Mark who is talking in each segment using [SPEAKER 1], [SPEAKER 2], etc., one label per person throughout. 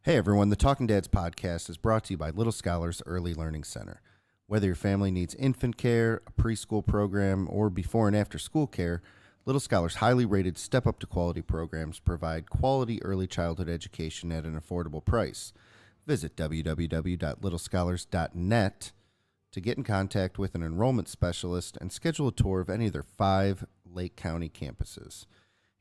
[SPEAKER 1] Hey everyone, the Talking Dads podcast is brought to you by Little Scholars Early Learning Center. Whether your family needs infant care, a preschool program, or before and after school care, Little Scholars' highly rated Step Up to Quality programs provide quality early childhood education at an affordable price. Visit www.littlescholars.net to get in contact with an enrollment specialist and schedule a tour of any of their 5 Lake County campuses.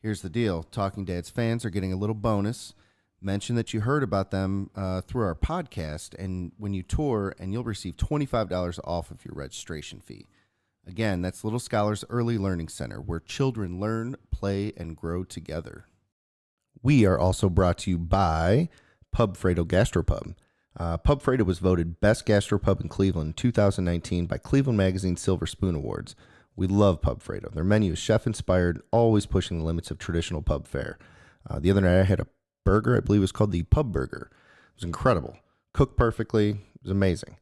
[SPEAKER 1] Here's the deal. Talking Dads fans are getting a little bonus. Mention that you heard about them through our podcast, and when you tour, and you'll receive $25 off of your registration fee. Again, that's Little Scholars Early Learning Center, where children learn, play, and grow together. We are also brought to you by Pub Fredo Gastropub. Pub Fredo was voted Best Gastropub in Cleveland in 2019 by Cleveland Magazine Silver Spoon Awards. We love Pub Fredo. Their menu is chef-inspired, always pushing the limits of traditional pub fare. The other night I had a burger, I believe it was called the Pub Burger. It was incredible. Cooked perfectly. It was amazing.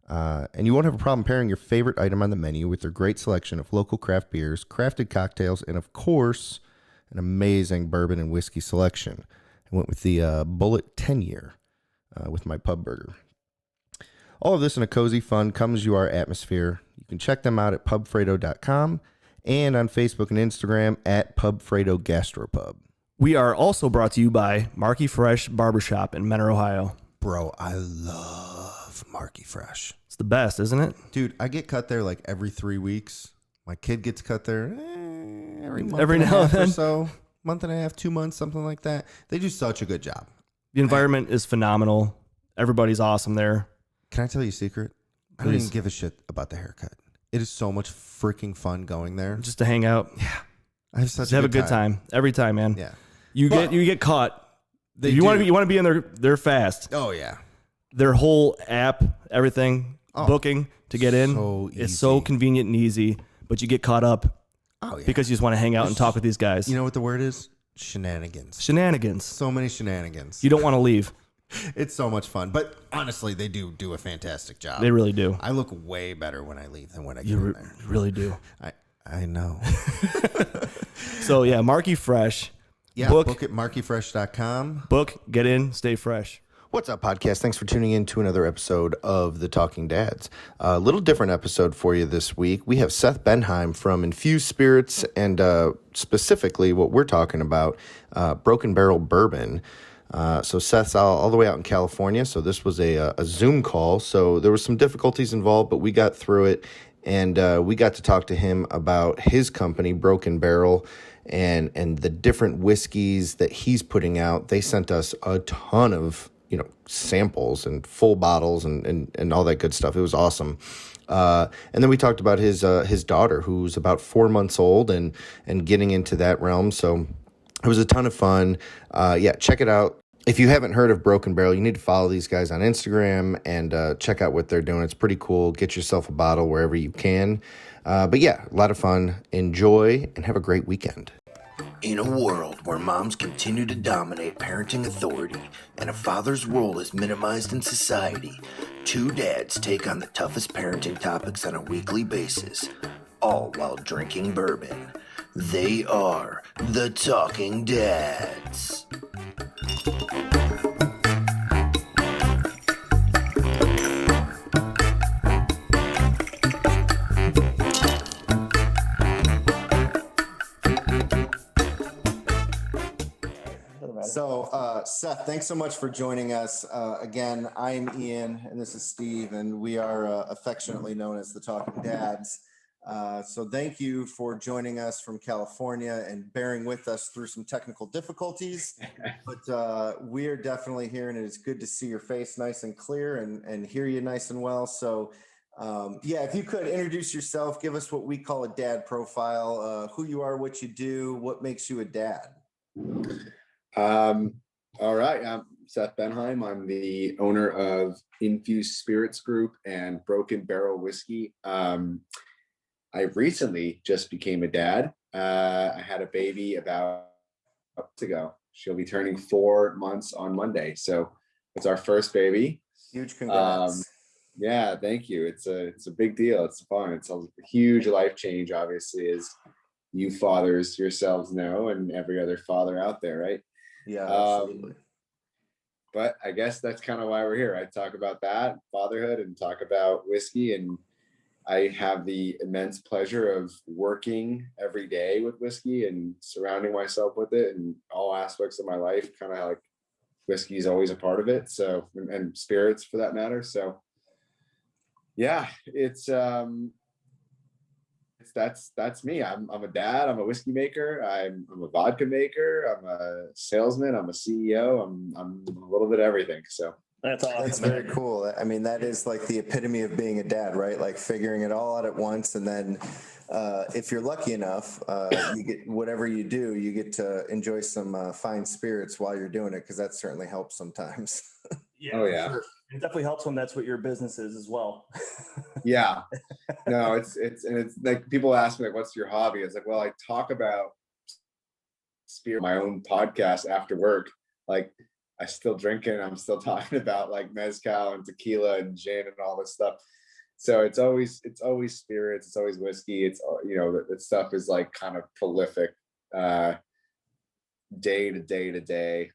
[SPEAKER 1] And you won't have a problem pairing your favorite item on the menu with their great selection of local craft beers, crafted cocktails, and of course, an amazing bourbon and whiskey selection. I went with the Bullet 10-year with my Pub Burger. All of this in a cozy, fun, come-as-you-are atmosphere. You can check them out at pubfredo.com and on Facebook and Instagram at PubFredo Gastropub.
[SPEAKER 2] We are also brought to you by Marky Fresh Barbershop in Menor, Ohio.
[SPEAKER 1] Bro, I love Marky Fresh.
[SPEAKER 2] It's the best, isn't it?
[SPEAKER 1] Dude, I get cut there like every 3 weeks. My kid gets cut there every month
[SPEAKER 2] Every
[SPEAKER 1] and a
[SPEAKER 2] now and
[SPEAKER 1] half or
[SPEAKER 2] then.
[SPEAKER 1] so. Month and a half, 2 months, something like that. They do such a good job.
[SPEAKER 2] The environment is phenomenal. Everybody's awesome there.
[SPEAKER 1] Can I tell you a secret? I don't
[SPEAKER 2] Please.
[SPEAKER 1] even give a shit about the haircut. It is so much freaking fun going there.
[SPEAKER 2] Just to hang out.
[SPEAKER 1] Yeah. I have such
[SPEAKER 2] Just have a good time. Every time, man.
[SPEAKER 1] Yeah.
[SPEAKER 2] You get caught. If you want to be in there fast.
[SPEAKER 1] Oh, yeah.
[SPEAKER 2] Their whole app, everything, booking to get in.
[SPEAKER 1] So
[SPEAKER 2] It's so
[SPEAKER 1] easy.
[SPEAKER 2] convenient and easy, but you get caught up
[SPEAKER 1] Oh, yeah.
[SPEAKER 2] because you just want to hang out and talk with these guys.
[SPEAKER 1] You know what the word is? Shenanigans.
[SPEAKER 2] Shenanigans.
[SPEAKER 1] So many shenanigans.
[SPEAKER 2] You don't want to leave.
[SPEAKER 1] It's so much fun. But honestly, they do a fantastic job.
[SPEAKER 2] They really do.
[SPEAKER 1] I look way better when I leave than when I get
[SPEAKER 2] You
[SPEAKER 1] in there.
[SPEAKER 2] really do.
[SPEAKER 1] I know.
[SPEAKER 2] So, yeah, Marky Fresh.
[SPEAKER 1] Yeah, book at markyfresh.com.
[SPEAKER 2] Book, get in, stay fresh.
[SPEAKER 1] What's up, podcast? Thanks for tuning in to another episode of The Talking Dads. A little different episode for you this week. We have Seth Benhaim from Infuse Spirits, and specifically what we're talking about, Broken Barrel Bourbon. So Seth's all the way out in California, so this was a Zoom call. So there was some difficulties involved, but we got through it, and we got to talk to him about his company, Broken Barrel, and the different whiskeys that he's putting out. They sent us a ton of samples and full bottles and all that good stuff. It was awesome. And then we talked about his daughter, who's about 4 months old, and getting into that realm. So it was a ton of fun. Check it out. If you haven't heard of Broken Barrel, you need to follow these guys on Instagram and check out what they're doing. It's pretty cool. Get yourself a bottle wherever you can. But yeah, a lot of fun. Enjoy and have a great weekend.
[SPEAKER 3] In a world where moms continue to dominate parenting authority and a father's role is minimized in society, 2 dads take on the toughest parenting topics on a weekly basis, all while drinking bourbon. They are the Talking Dads.
[SPEAKER 1] So, Seth, thanks so much for joining us. Again, I'm Ian, and this is Steve, and we are affectionately known as the Talking Dads. So thank you for joining us from California and bearing with us through some technical difficulties. But we're definitely here, and it's good to see your face nice and clear and hear you nice and well. So, if you could introduce yourself, give us what we call a dad profile, who you are, what you do, what makes you a dad.
[SPEAKER 4] All right. I'm Seth Benhaim. I'm the owner of Infuse Spirits Group and Broken Barrel Whiskey. I recently just became a dad. I had a baby about a month ago. She'll be turning 4 months on Monday. So it's our first baby.
[SPEAKER 1] Huge congrats.
[SPEAKER 4] Yeah, thank you. It's a big deal. It's fun. It's a huge life change, obviously, as you fathers yourselves know, and every other father out there, right?
[SPEAKER 1] Yeah, absolutely.
[SPEAKER 4] but I guess that's kind of why we're here. I talk about that, fatherhood, and talk about whiskey. And I have the immense pleasure of working every day with whiskey and surrounding myself with it in all aspects of my life. Kind of like whiskey is always a part of it. So, and spirits for that matter. So yeah, that's me. I'm a dad. I'm a whiskey maker. I'm a vodka maker. I'm a salesman. I'm a CEO. I'm a little bit of everything. So
[SPEAKER 5] That's awesome.
[SPEAKER 6] That's very cool. I mean, that is like the epitome of being a dad, right? Like figuring it all out at once. And then if you're lucky enough, you get whatever you do, you get to enjoy some fine spirits while you're doing it, because that certainly helps sometimes.
[SPEAKER 5] Yeah,
[SPEAKER 4] oh yeah.
[SPEAKER 5] Sure. It definitely helps when that's what your business is as well.
[SPEAKER 4] Yeah. No, it's like people ask me like, what's your hobby? It's like, well, I talk about spirit, my own podcast after work. Like I still drink it. I'm still talking about like mezcal and tequila and gin and all this stuff. So it's always spirits. It's always whiskey. It's, you know, that stuff is like kind of prolific, day to day to day.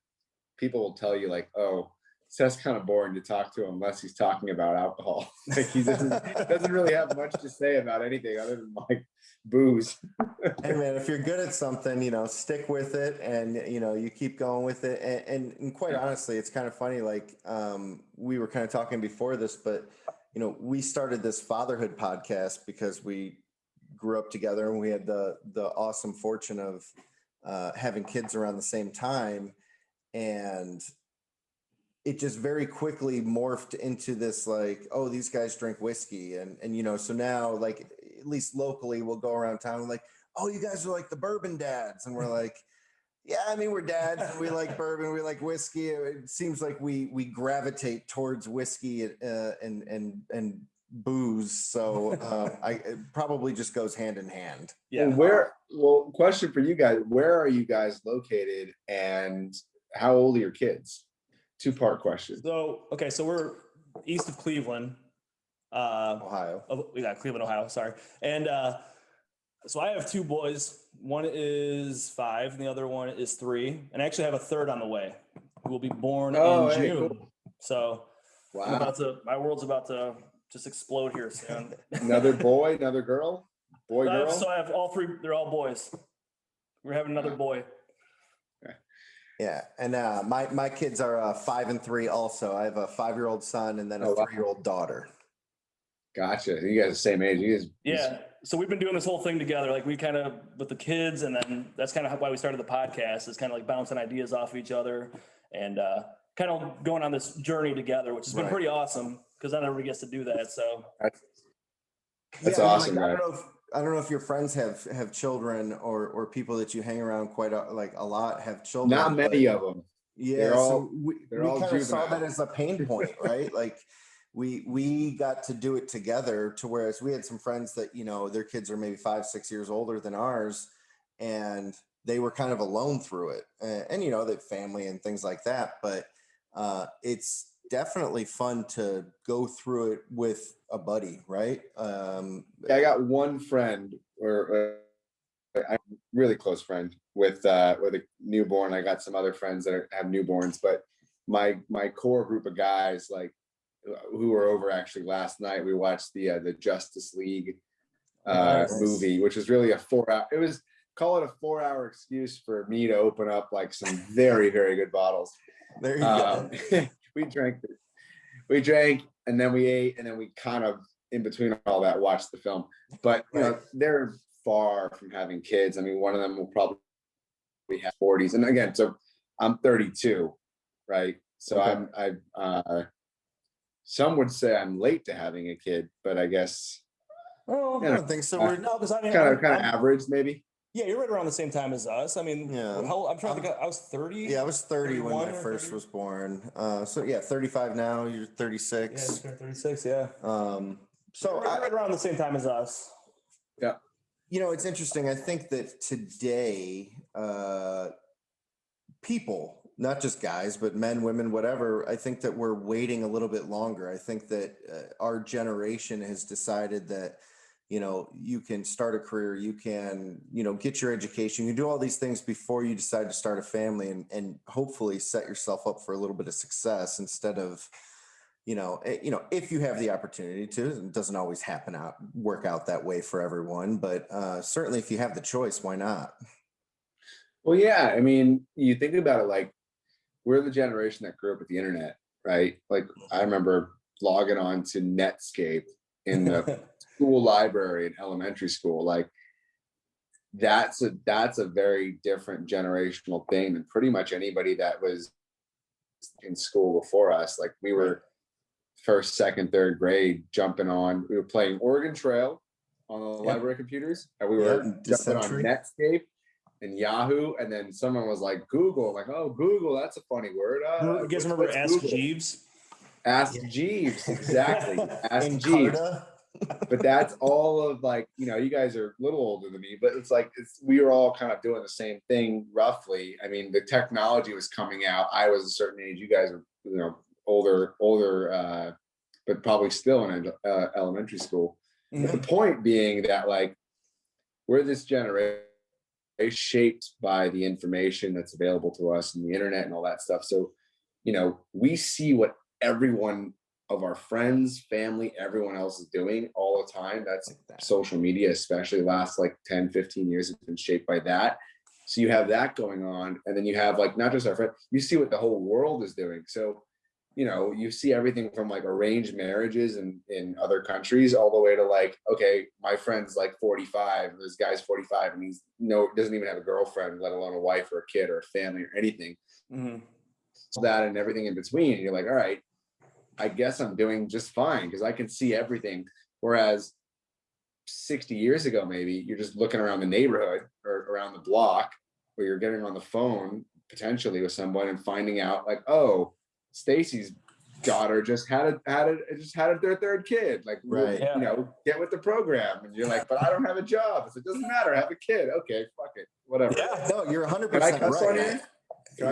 [SPEAKER 4] People will tell you like, oh, Seth's kind of boring to talk to unless he's talking about alcohol. Like he doesn't really have much to say about anything other than like booze.
[SPEAKER 6] Hey man, if you're good at something, you know, stick with it, and you know, you keep going with it. And quite honestly, it's kind of funny. Like we were kind of talking before this, but you know, we started this fatherhood podcast because we grew up together and we had the awesome fortune of having kids around the same time, and it just very quickly morphed into this like, oh, these guys drink whiskey. And you know, so now like, at least locally, we'll go around town and like, oh, you guys are like the bourbon dads. And we're like, yeah, I mean, we're dads. We like bourbon. We like whiskey. It seems like we gravitate towards whiskey and booze. So it probably just goes hand in hand.
[SPEAKER 5] Yeah.
[SPEAKER 4] Well, question for you guys. Where are you guys located and how old are your kids? Two-part question.
[SPEAKER 5] So we're east of Cleveland,
[SPEAKER 6] Ohio.
[SPEAKER 5] We got Cleveland, Ohio. Sorry, and so I have two boys. One is 5, and the other one is 3. And I actually have a third on the way, who will be born in June.
[SPEAKER 4] Cool.
[SPEAKER 5] So
[SPEAKER 4] Wow.
[SPEAKER 5] my world's about to just explode here soon.
[SPEAKER 4] Another boy, another girl, girl.
[SPEAKER 5] So I have all 3. They're all boys. We're having another boy.
[SPEAKER 6] Yeah, and my kids are 5 and 3 also. I have a 5-year-old son and then a 3-year-old daughter.
[SPEAKER 4] Gotcha. You guys are the same age.
[SPEAKER 5] Yeah. So we've been doing this whole thing together. Like we kind of with the kids, and then that's kind of why we started the podcast, is kind of like bouncing ideas off of each other and kind of going on this journey together, which has been pretty awesome because not everybody gets to do that. So
[SPEAKER 4] that's awesome,
[SPEAKER 6] like,
[SPEAKER 4] right?
[SPEAKER 6] I don't know if your friends have children or people that you hang around quite a lot have children.
[SPEAKER 4] Not many of them.
[SPEAKER 6] Yeah,
[SPEAKER 4] they're all
[SPEAKER 6] we kind of saw that as a pain point, right? Like we got to do it together, to whereas we had some friends that, you know, their kids are maybe 5-6 years older than ours, and they were kind of alone through it, and you know, that family and things like that. But it's definitely fun to go through it with a buddy, right?
[SPEAKER 4] I got one friend, or a really close friend with a newborn. I got some other friends that have newborns, but my core group of guys, like who were over actually last night, we watched the Justice League movie, which was really a 4-hour. It was, call it a 4-hour excuse for me to open up like some very, very good bottles.
[SPEAKER 6] There you go.
[SPEAKER 4] We drank, and then we ate, and then we kind of in between all that watched the film. But you know, they're far from having kids. I mean, one of them will probably have 40s, and again, so I'm 32, right? So okay. Some would say I'm late to having a kid, but I guess.
[SPEAKER 6] Oh, I don't think so.
[SPEAKER 5] No, because I mean,
[SPEAKER 4] kind of average, maybe.
[SPEAKER 5] Yeah, you're right around the same time as us. I mean,
[SPEAKER 6] yeah.
[SPEAKER 5] I'm trying to think. I was 30.
[SPEAKER 6] Yeah, I was 30 when I first was born. So yeah, 35 now. You're 36.
[SPEAKER 5] Yeah, 36. Yeah.
[SPEAKER 6] So
[SPEAKER 5] right around the same time as us.
[SPEAKER 4] Yeah.
[SPEAKER 6] You know, it's interesting. I think that today, people, not just guys, but men, women, whatever, I think that we're waiting a little bit longer. I think that our generation has decided that you know, you can start a career, you can, you know, get your education, you do all these things before you decide to start a family, and hopefully set yourself up for a little bit of success instead of, you know, if you have the opportunity to. It doesn't always work out that way for everyone, but certainly if you have the choice, why not?
[SPEAKER 4] Well, yeah. I mean, you think about it, like we're the generation that grew up with the internet, right? Like I remember logging on to Netscape in the school library in elementary school. Like that's a very different generational thing than pretty much anybody that was in school before us. Like we were first, second, third grade jumping on. We were playing Oregon Trail on the library computers, and we were jumping on Netscape and Yahoo, and then someone was like Google. I'm like, oh, Google, that's a funny word.
[SPEAKER 5] You guys remember Ask
[SPEAKER 4] Google?
[SPEAKER 5] Jeeves?
[SPEAKER 4] Ask Jeeves, exactly. Ask Jeeves. But that's all of, like, you know, you guys are a little older than me, but it's like we were all kind of doing the same thing roughly. I mean, the technology was coming out. I was a certain age. You guys are, you know, older, but probably still in elementary school. Mm-hmm. But the point being that, like, we're this generation shaped by the information that's available to us and the internet and all that stuff. So, you know, we see what everyone of our friends, family, everyone else is doing all the time. That's social media, especially last like 10, 15 years, has been shaped by that. So you have that going on. And then you have, like, not just our friends, you see what the whole world is doing. So, you know, you see everything from like arranged marriages in other countries all the way to, like, okay, my friend's like 45, this guy's 45, and doesn't even have a girlfriend, let alone a wife or a kid or a family or anything. Mm-hmm. So that and everything in between. And you're like, all right, I guess I'm doing just fine because I can see everything. Whereas 60 years ago, maybe you're just looking around the neighborhood or around the block, or you're getting on the phone potentially with someone and finding out, like, oh, Stacy's daughter just had their third kid. Like, right, you know, get with the program. And you're like, but I don't have a job. So it doesn't matter. Have a kid. Okay, fuck it, whatever.
[SPEAKER 6] Yeah, no, you're 100%
[SPEAKER 4] right.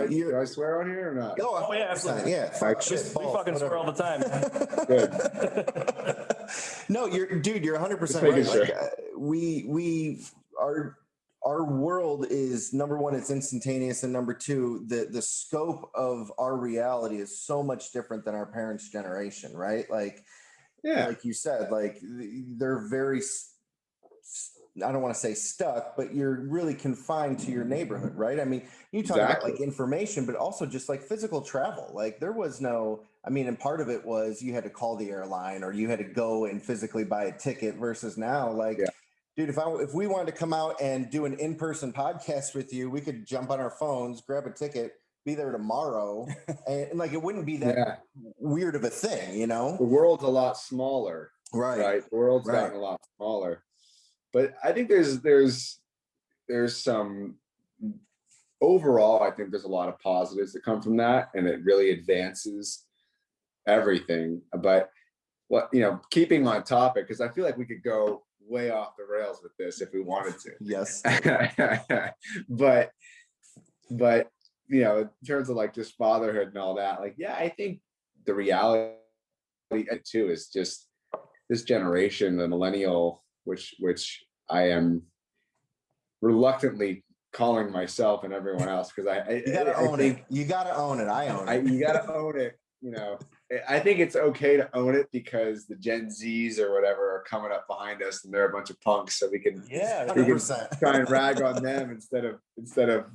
[SPEAKER 4] Do I swear on here or not?
[SPEAKER 5] Oh yeah, absolutely.
[SPEAKER 6] Yeah,
[SPEAKER 5] fuck shit. We fucking swear all the time.
[SPEAKER 6] Good. No, you're 100% right. Sure. Like, our world is, number one, it's instantaneous, and number two, the scope of our reality is so much different than our parents' generation, right? Like, like you said, like they're very, I don't want to say stuck, but you're really confined to your neighborhood, right? I mean, you talk about like information, but also just like physical travel. Like there was no, I mean, and part of it was you had to call the airline or you had to go and physically buy a ticket versus now, like, dude, if we wanted to come out and do an in-person podcast with you, we could jump on our phones, grab a ticket, be there tomorrow. and like, it wouldn't be that weird of a thing, you know?
[SPEAKER 4] The world's a lot smaller. Right. The world's gotten a lot smaller. But I think there's some overall, I think there's a lot of positives that come from that, and it really advances everything. But what, you know, keeping on topic, because I feel like we could go way off the rails with this if we wanted to.
[SPEAKER 6] Yes.
[SPEAKER 4] but you know, in terms of like just fatherhood and all that, like, yeah, I think the reality too is just this generation, the millennial, which I am reluctantly calling myself and everyone else, because
[SPEAKER 6] you gotta own it. You gotta own it. I own it.
[SPEAKER 4] You gotta own it. You know, I think it's okay to own it because the Gen Zs or whatever are coming up behind us and they're a bunch of punks, so we can try and rag on them instead of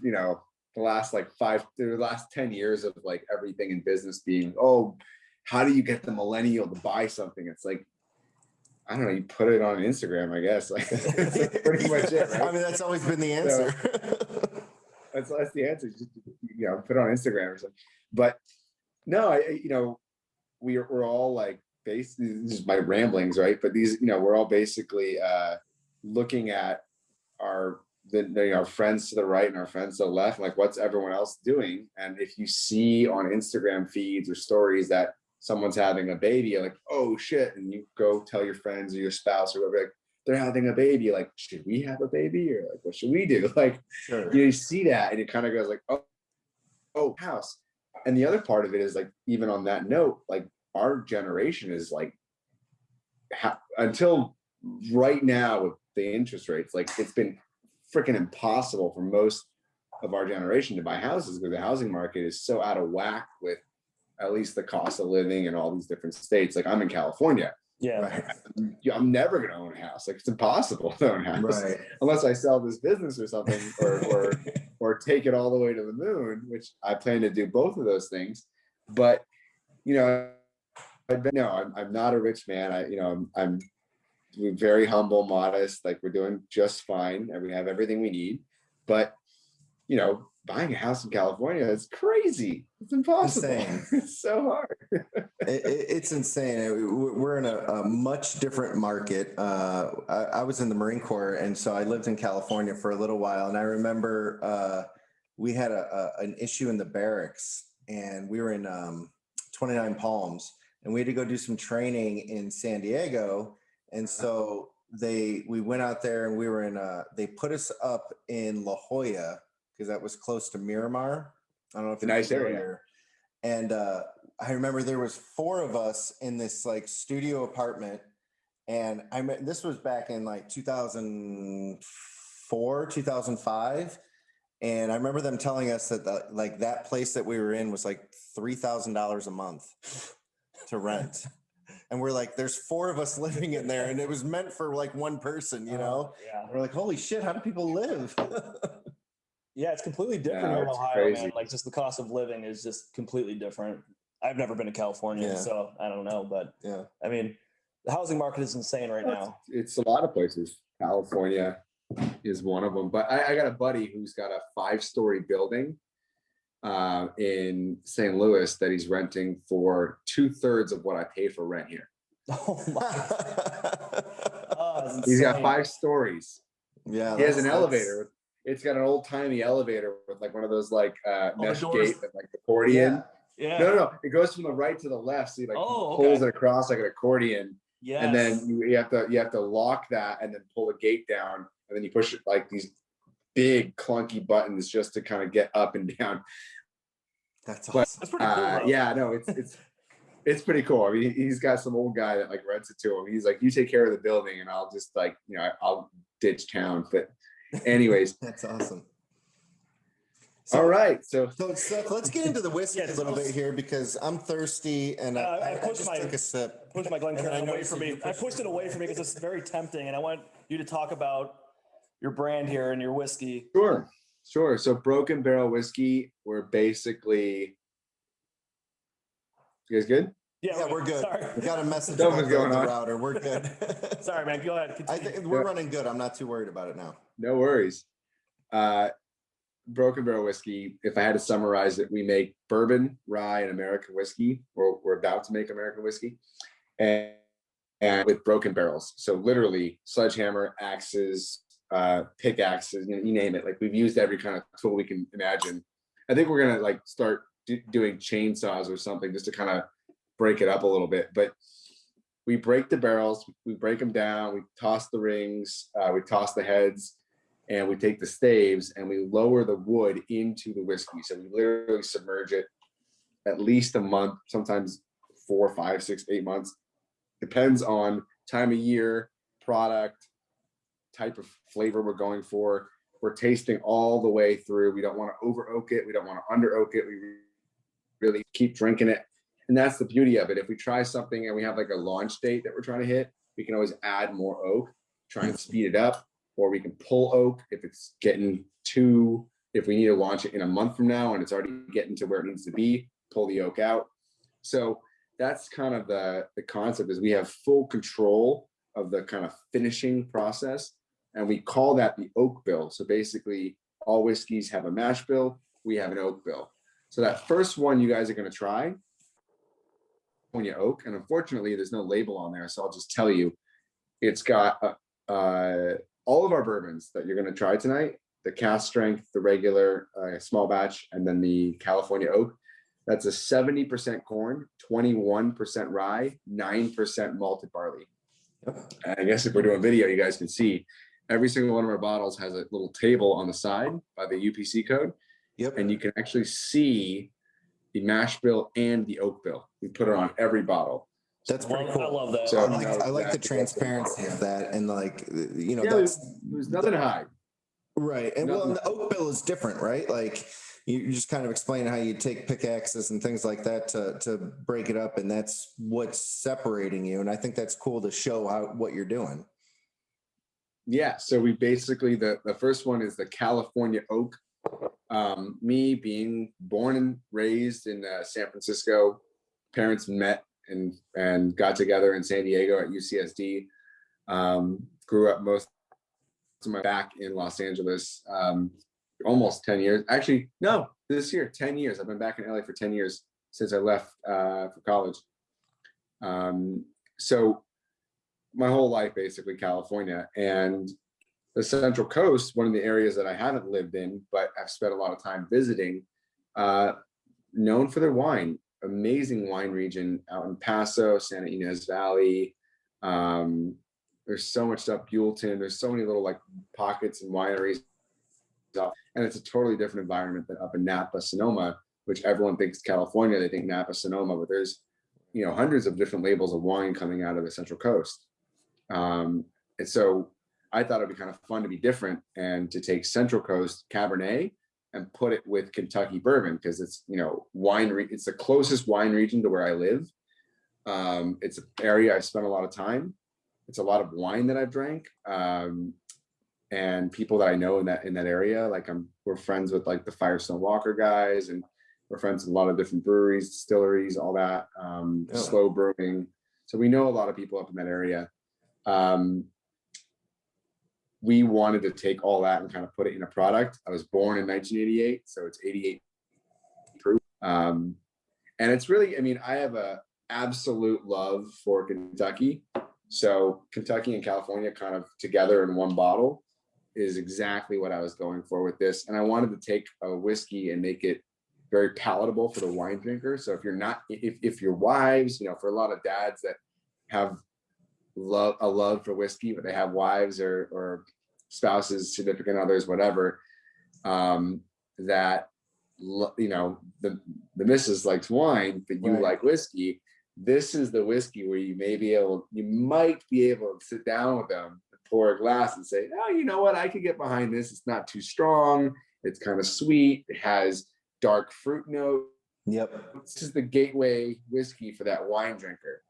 [SPEAKER 4] you know, the last 10 years of like everything in business being, oh, how do you get the millennial to buy something? It's like, I don't know, you put it on Instagram, I guess. Like, that's pretty much it, right?
[SPEAKER 6] I mean, that's always been the answer.
[SPEAKER 4] So that's the answer. Just, you know, put it on Instagram or something. But no, you know, we're all like, this is my ramblings, right? But these, you know, we're all basically looking at our friends to the right and our friends to the left, like what's everyone else doing? And if you see on Instagram feeds or stories that someone's having a baby, you're like, oh shit, and you go tell your friends or your spouse or whatever, like, they're having a baby, like, should we have a baby, or like, what should we do? Like, you see that and it kind of goes like, oh, house. And the other part of it is like, even on that note, like our generation is like, until right now with the interest rates, like it's been freaking impossible for most of our generation to buy houses because the housing market is so out of whack with at least the cost of living in all these different states. Like I'm in California.
[SPEAKER 5] Yeah.
[SPEAKER 6] Right.
[SPEAKER 4] I'm never going to own a house. Like it's impossible to own a house
[SPEAKER 6] Right.
[SPEAKER 4] unless I sell this business or something, or take it all the way to the moon, which I plan to do both of those things. But you know, I'm not a rich man. I'm very humble, modest. Like we're doing just fine, and we have everything we need. But you know, buying a house in California is crazy. It's impossible.
[SPEAKER 6] Insane.
[SPEAKER 4] It's so hard.
[SPEAKER 6] It's insane. We're in a much different market. I was in the Marine Corps, and so I lived in California for a little while. And I remember we had an issue in the barracks, and we were in 29 Palms, and we had to go do some training in San Diego. And so we went out there, and we were in they put us up in La Jolla because that was close to Miramar. I don't know if
[SPEAKER 4] It's a nice area.
[SPEAKER 6] And I remember there was 4 of us in this like studio apartment, and this was back in like 2004, 2005. And I remember them telling us that that place that we were in was like $3,000 a month to rent. And we're like, there's 4 of us living in there, and it was meant for like one person, you know?
[SPEAKER 5] Yeah.
[SPEAKER 6] We're like, holy shit, how do people live?
[SPEAKER 5] Yeah, it's completely different here in Ohio, man. Like just the cost of living is just completely different. I've never been to California, so I don't know. But
[SPEAKER 6] yeah,
[SPEAKER 5] I mean, the housing market is insane right now.
[SPEAKER 4] It's a lot of places. California is one of them. But I got a buddy who's got a 5-story building in St. Louis that he's renting for 2/3 of what I pay for rent here.
[SPEAKER 5] Oh my!
[SPEAKER 4] He's got 5 stories.
[SPEAKER 6] Yeah,
[SPEAKER 4] he has an elevator. It's got an old timey elevator with like one of those like mesh gate with like accordion.
[SPEAKER 5] Yeah.
[SPEAKER 4] No, it goes from the right to the left. So he like pulls it across like an accordion.
[SPEAKER 5] Yes.
[SPEAKER 4] And then you have to lock that and then pull the gate down, and then you push it like these big clunky buttons just to kind of get up and down.
[SPEAKER 6] That's awesome.
[SPEAKER 5] That's pretty cool.
[SPEAKER 4] Yeah, no, it's pretty cool. I mean, he's got some old guy that like rents it to him. He's like, you take care of the building, and I'll just like, you know, I'll ditch town. But anyways,
[SPEAKER 6] that's awesome.
[SPEAKER 4] So, all right, so
[SPEAKER 6] Seth, let's get into the whiskey a little bit here because I'm thirsty, and I just took a sip.
[SPEAKER 5] Pushed my Glencairn away from me. I pushed it away from me because it's very tempting, and I want you to talk about your brand here and your whiskey.
[SPEAKER 4] Sure. So Broken Barrel Whiskey, we're basically. You guys good?
[SPEAKER 6] Yeah, we're good.
[SPEAKER 5] Sorry.
[SPEAKER 6] We got a message
[SPEAKER 4] Something's going on.
[SPEAKER 6] Router. We're good.
[SPEAKER 5] Sorry, man. Go ahead.
[SPEAKER 6] I think we're running good. I'm not too worried about it now.
[SPEAKER 4] No worries. Broken Barrel Whiskey, if I had to summarize it, we make bourbon, rye, and American whiskey, or we're about to make American whiskey, and with broken barrels. So literally sledgehammer, axes, pickaxes, you name it. Like we've used every kind of tool we can imagine. I think we're gonna like start doing chainsaws or something just to kind of break it up a little bit. But we break the barrels, we break them down, we toss the rings, we toss the heads, and we take the staves and we lower the wood into the whiskey. So we literally submerge it at least a month, sometimes 4, 5, 6, 8 months. Depends on time of year, product, type of flavor we're going for. We're tasting all the way through. We don't want to over oak it. We don't want to under oak it. We really keep drinking it. And that's the beauty of it. If we try something and we have like a launch date that we're trying to hit, we can always add more oak, try and speed it up. Or we can pull oak if it's getting if we need to launch it in a month from now and it's already getting to where it needs to be, pull the oak out. So that's kind of the concept is we have full control of the kind of finishing process. And we call that the oak bill. So basically all whiskeys have a mash bill. We have an oak bill. So that first one you guys are going to try, California oak. And unfortunately, there's no label on there. So I'll just tell you, it's got all of our bourbons that you're going to try tonight, the cast strength, the regular small batch, and then the California oak. That's a 70% corn, 21% rye, 9% malted barley. And I guess if we're doing video, you guys can see every single one of our bottles has a little table on the side by the UPC code.
[SPEAKER 6] Yep.
[SPEAKER 4] And you can actually see the mash bill and the oak bill. We put it on every bottle.
[SPEAKER 6] That's pretty
[SPEAKER 5] I
[SPEAKER 6] cool.
[SPEAKER 5] love that.
[SPEAKER 4] So,
[SPEAKER 6] I like the transparency of that, and like, you know,
[SPEAKER 4] yeah,
[SPEAKER 6] that's
[SPEAKER 4] there's nothing to hide.
[SPEAKER 6] right. And well,
[SPEAKER 4] Nothing.
[SPEAKER 6] and the oak bill is different, right? Like you just kind of explain how you take pickaxes and things like that to break it up, and that's what's separating you. And I think that's cool to show how what you're doing.
[SPEAKER 4] Yeah, so we basically the first one is the California oak. Me being born and raised in San Francisco, parents met and got together in San Diego at UCSD. Grew up most of my back in Los Angeles, almost 10 years. Actually, no, this year, 10 years. I've been back in LA for 10 years since I left for college. So my whole life, basically California, and the Central Coast, one of the areas that I haven't lived in, but I've spent a lot of time visiting, known for their wine, amazing wine region out in Paso, Santa Ynez Valley. There's so much stuff, Buellton, there's so many little like pockets and wineries. And it's a totally different environment than up in Napa, Sonoma, which everyone thinks California, they think Napa, Sonoma, but there's, you know, hundreds of different labels of wine coming out of the Central Coast. And so I thought it'd be kind of fun to be different and to take Central Coast Cabernet and put it with Kentucky bourbon, because it's, you know, it's the closest wine region to where I live. It's an area I've spent a lot of time. It's a lot of wine that I've drank, and people that I know in that area. Like we're friends with like the Firestone Walker guys, and we're friends with a lot of different breweries, distilleries, all that, slow brewing. So we know a lot of people up in that area. We wanted to take all that and kind of put it in a product. I was born in 1988, so it's 88 proof. And it's really, I mean, I have a absolute love for Kentucky. So Kentucky and California kind of together in one bottle is exactly what I was going for with this. And I wanted to take a whiskey and make it very palatable for the wine drinker. So if you're not, if your wives, you know, for a lot of dads that have a love for whiskey, but they have wives or spouses, significant others, whatever, that, you know, the missus likes wine, but you like whiskey. This is the whiskey where you might be able to sit down with them, pour a glass and say, oh, you know what, I could get behind this. It's not too strong. It's kind of sweet. It has dark fruit note.
[SPEAKER 6] Yep.
[SPEAKER 4] This is the gateway whiskey for that wine drinker.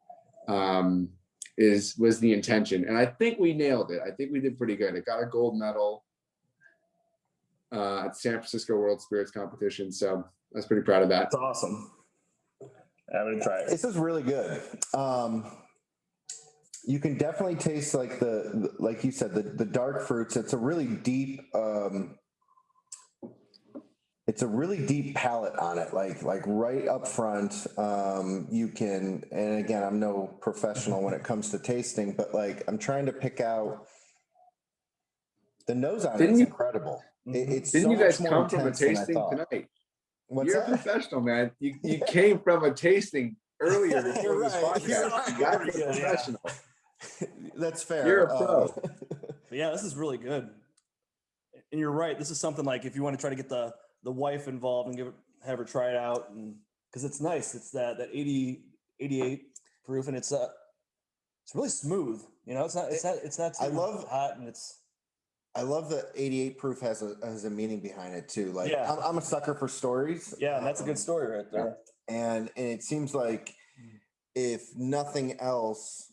[SPEAKER 4] Was the intention, and I think we nailed it. I think we did pretty good. It got a gold medal at San Francisco World Spirits Competition, so I was pretty proud of that.
[SPEAKER 5] That's awesome. I'm gonna try it.
[SPEAKER 6] This is really good. You can definitely taste like like you said, the dark fruits. It's a really deep. It's a really deep palate on it, like right up front. You can, and again, I'm no professional when it comes to tasting, but like I'm trying to pick out the nose on it. It's incredible. It's
[SPEAKER 4] Didn't
[SPEAKER 6] so
[SPEAKER 4] you guys
[SPEAKER 6] much more
[SPEAKER 4] come from a
[SPEAKER 6] intense than I
[SPEAKER 4] tasting
[SPEAKER 6] thought.
[SPEAKER 4] tonight?
[SPEAKER 6] What's
[SPEAKER 4] You're
[SPEAKER 6] that?
[SPEAKER 4] a professional, man. You came from a tasting earlier before this
[SPEAKER 6] Right.
[SPEAKER 4] podcast. You got to be a professional.
[SPEAKER 6] That's fair.
[SPEAKER 4] You're a pro.
[SPEAKER 5] But yeah, this is really good. And you're right. This is something like if you want to try to get the wife involved and have her try it out, and because it's nice. It's that 88 proof, and it's really smooth. You know, it's not too hot, and
[SPEAKER 6] I love that 88 proof has a meaning behind it too. Like
[SPEAKER 5] Yeah.
[SPEAKER 6] I'm a sucker for stories.
[SPEAKER 5] Yeah, and that's a good story right there.
[SPEAKER 6] And it seems like if nothing else,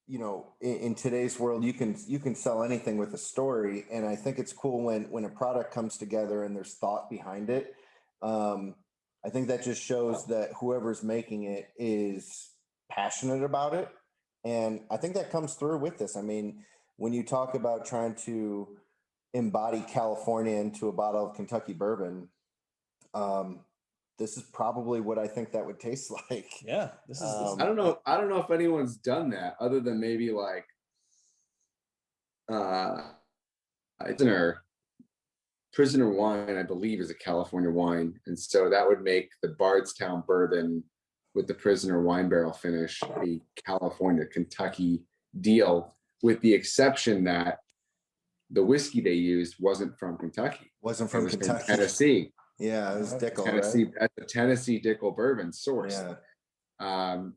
[SPEAKER 6] you know, in today's world, you can sell anything with a story. And I think it's cool when a product comes together and there's thought behind it. I think that just shows that whoever's making it is passionate about it. And I think that comes through with this. I mean, when you talk about trying to embody California into a bottle of Kentucky bourbon, this is probably what I think that would taste like.
[SPEAKER 5] Yeah, this is.
[SPEAKER 4] I don't know if anyone's done that other than maybe like prisoner wine, I believe, is a California wine, and so that would make the Bardstown bourbon with the prisoner wine barrel finish a California Kentucky deal, with the exception that the whiskey they used wasn't from Kentucky.
[SPEAKER 6] Wasn't from Kentucky.
[SPEAKER 4] From Tennessee.
[SPEAKER 6] Yeah, it was Dickel,
[SPEAKER 4] Tennessee,
[SPEAKER 6] right?
[SPEAKER 4] that's a Tennessee Dickel bourbon source.
[SPEAKER 6] Yeah.
[SPEAKER 4] And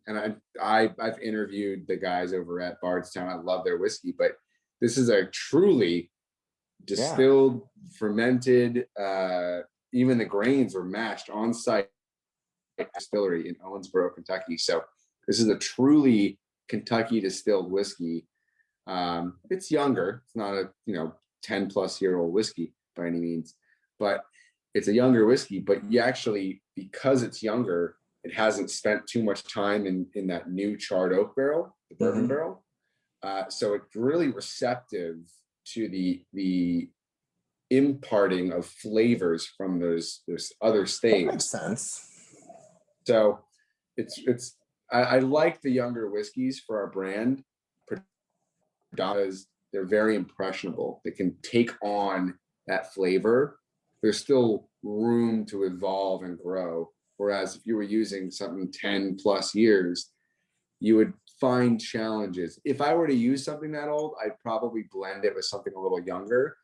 [SPEAKER 4] I've interviewed the guys over at Bardstown. I love their whiskey, but this is a truly distilled, fermented, even the grains were mashed on site distillery in Owensboro, Kentucky. So this is a truly Kentucky distilled whiskey. It's younger. It's not a 10 plus year old whiskey by any means, but it's a younger whiskey. But you actually, because it's younger, it hasn't spent too much time in that new charred oak barrel, the bourbon barrel. So it's really receptive to the imparting of flavors from those other staves.
[SPEAKER 6] That makes sense.
[SPEAKER 4] So I like the younger whiskeys for our brand because they're very impressionable. They can take on that flavor. There's still room to evolve and grow. Whereas if you were using something 10 plus years, you would find challenges. If I were to use something that old, I'd probably blend it with something a little younger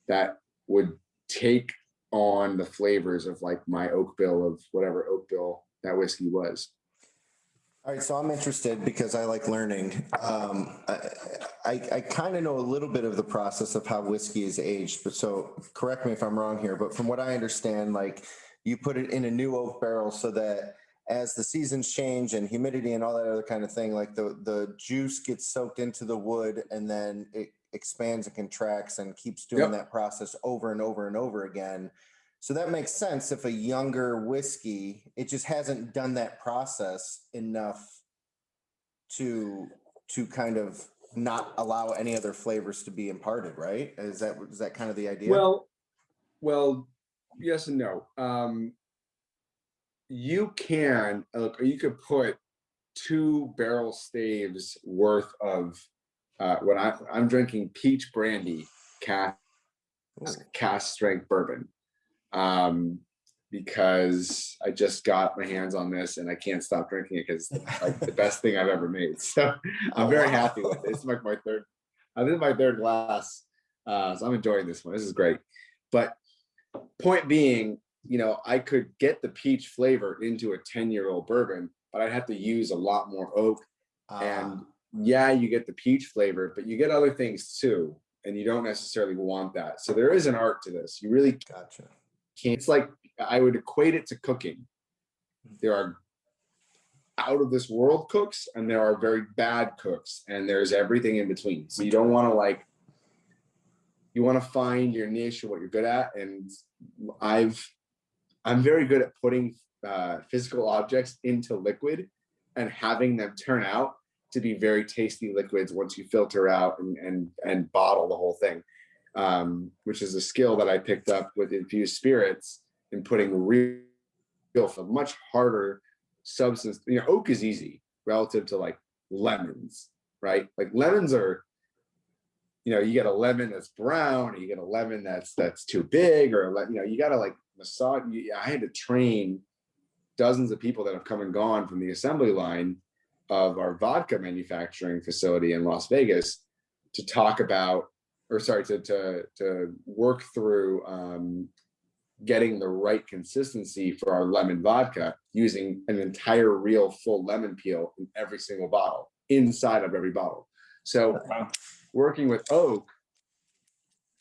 [SPEAKER 4] that would take on the flavors of like my oak bill of whatever oak bill that whiskey was.
[SPEAKER 6] All right, so I'm interested because I like learning. I kind of know a little bit of the process of how whiskey is aged, but so correct me if I'm wrong here, but from what I understand, like you put it in a new oak barrel so that as the seasons change and humidity and all that other kind of thing, like the juice gets soaked into the wood and then it expands and contracts and keeps doing that process over and over and over again. So that makes sense. If a younger whiskey, it just hasn't done that process enough to kind of not allow any other flavors to be imparted, right? Is that kind of the idea?
[SPEAKER 4] Well, yes and no. You could put 2 barrel staves worth of when I'm drinking peach brandy cast strength bourbon. Because I just got my hands on this and I can't stop drinking it because it's like the best thing I've ever made. So I'm very happy with it. It's like my third. This is my third glass, so I'm enjoying this one. This is great. But point being, I could get the peach flavor into a 10-year-old bourbon, but I'd have to use a lot more oak. And you get the peach flavor, but you get other things too, and you don't necessarily want that. So there is an art to this. You really
[SPEAKER 6] Gotcha.
[SPEAKER 4] It's like I would equate it to cooking. There are out of this world cooks and there are very bad cooks, and there's everything in between. So you don't want to you want to find your niche or what you're good at. And I'm very good at putting physical objects into liquid and having them turn out to be very tasty liquids once you filter out and bottle the whole thing. Which is a skill that I picked up with infused spirits and putting a much harder substance. Oak is easy relative to like lemons, right? Like lemons are, you get a lemon that's brown, or you get a lemon that's too big, or you got to like massage. I had to train dozens of people that have come and gone from the assembly line of our vodka manufacturing facility in Las Vegas to talk about. To work through getting the right consistency for our lemon vodka using an entire real full lemon peel in every single bottle, inside of every bottle. So working with oak,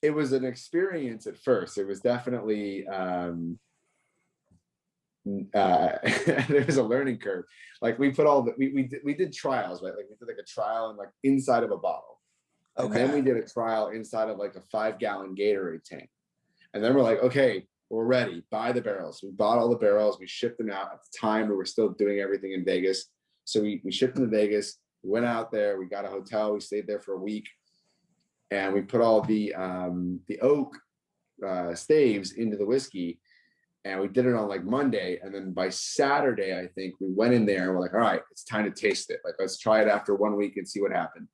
[SPEAKER 4] it was an experience at first. It was definitely, there was a learning curve. Like we put we did trials, right? Like we did like a trial and inside of a bottle. And then we did a trial inside of like a 5-gallon Gatorade tank. And then we're like, okay, we're ready. Buy the barrels. We bought all the barrels. We shipped them out. At the time, we were still doing everything in Vegas. So we shipped them to Vegas. We went out there. We got a hotel. We stayed there for a week. And we put all the oak staves into the whiskey. And we did it on like Monday. And then by Saturday, I think, we went in there and we're like, all right, it's time to taste it. Like, let's try it after 1 week and see what happened.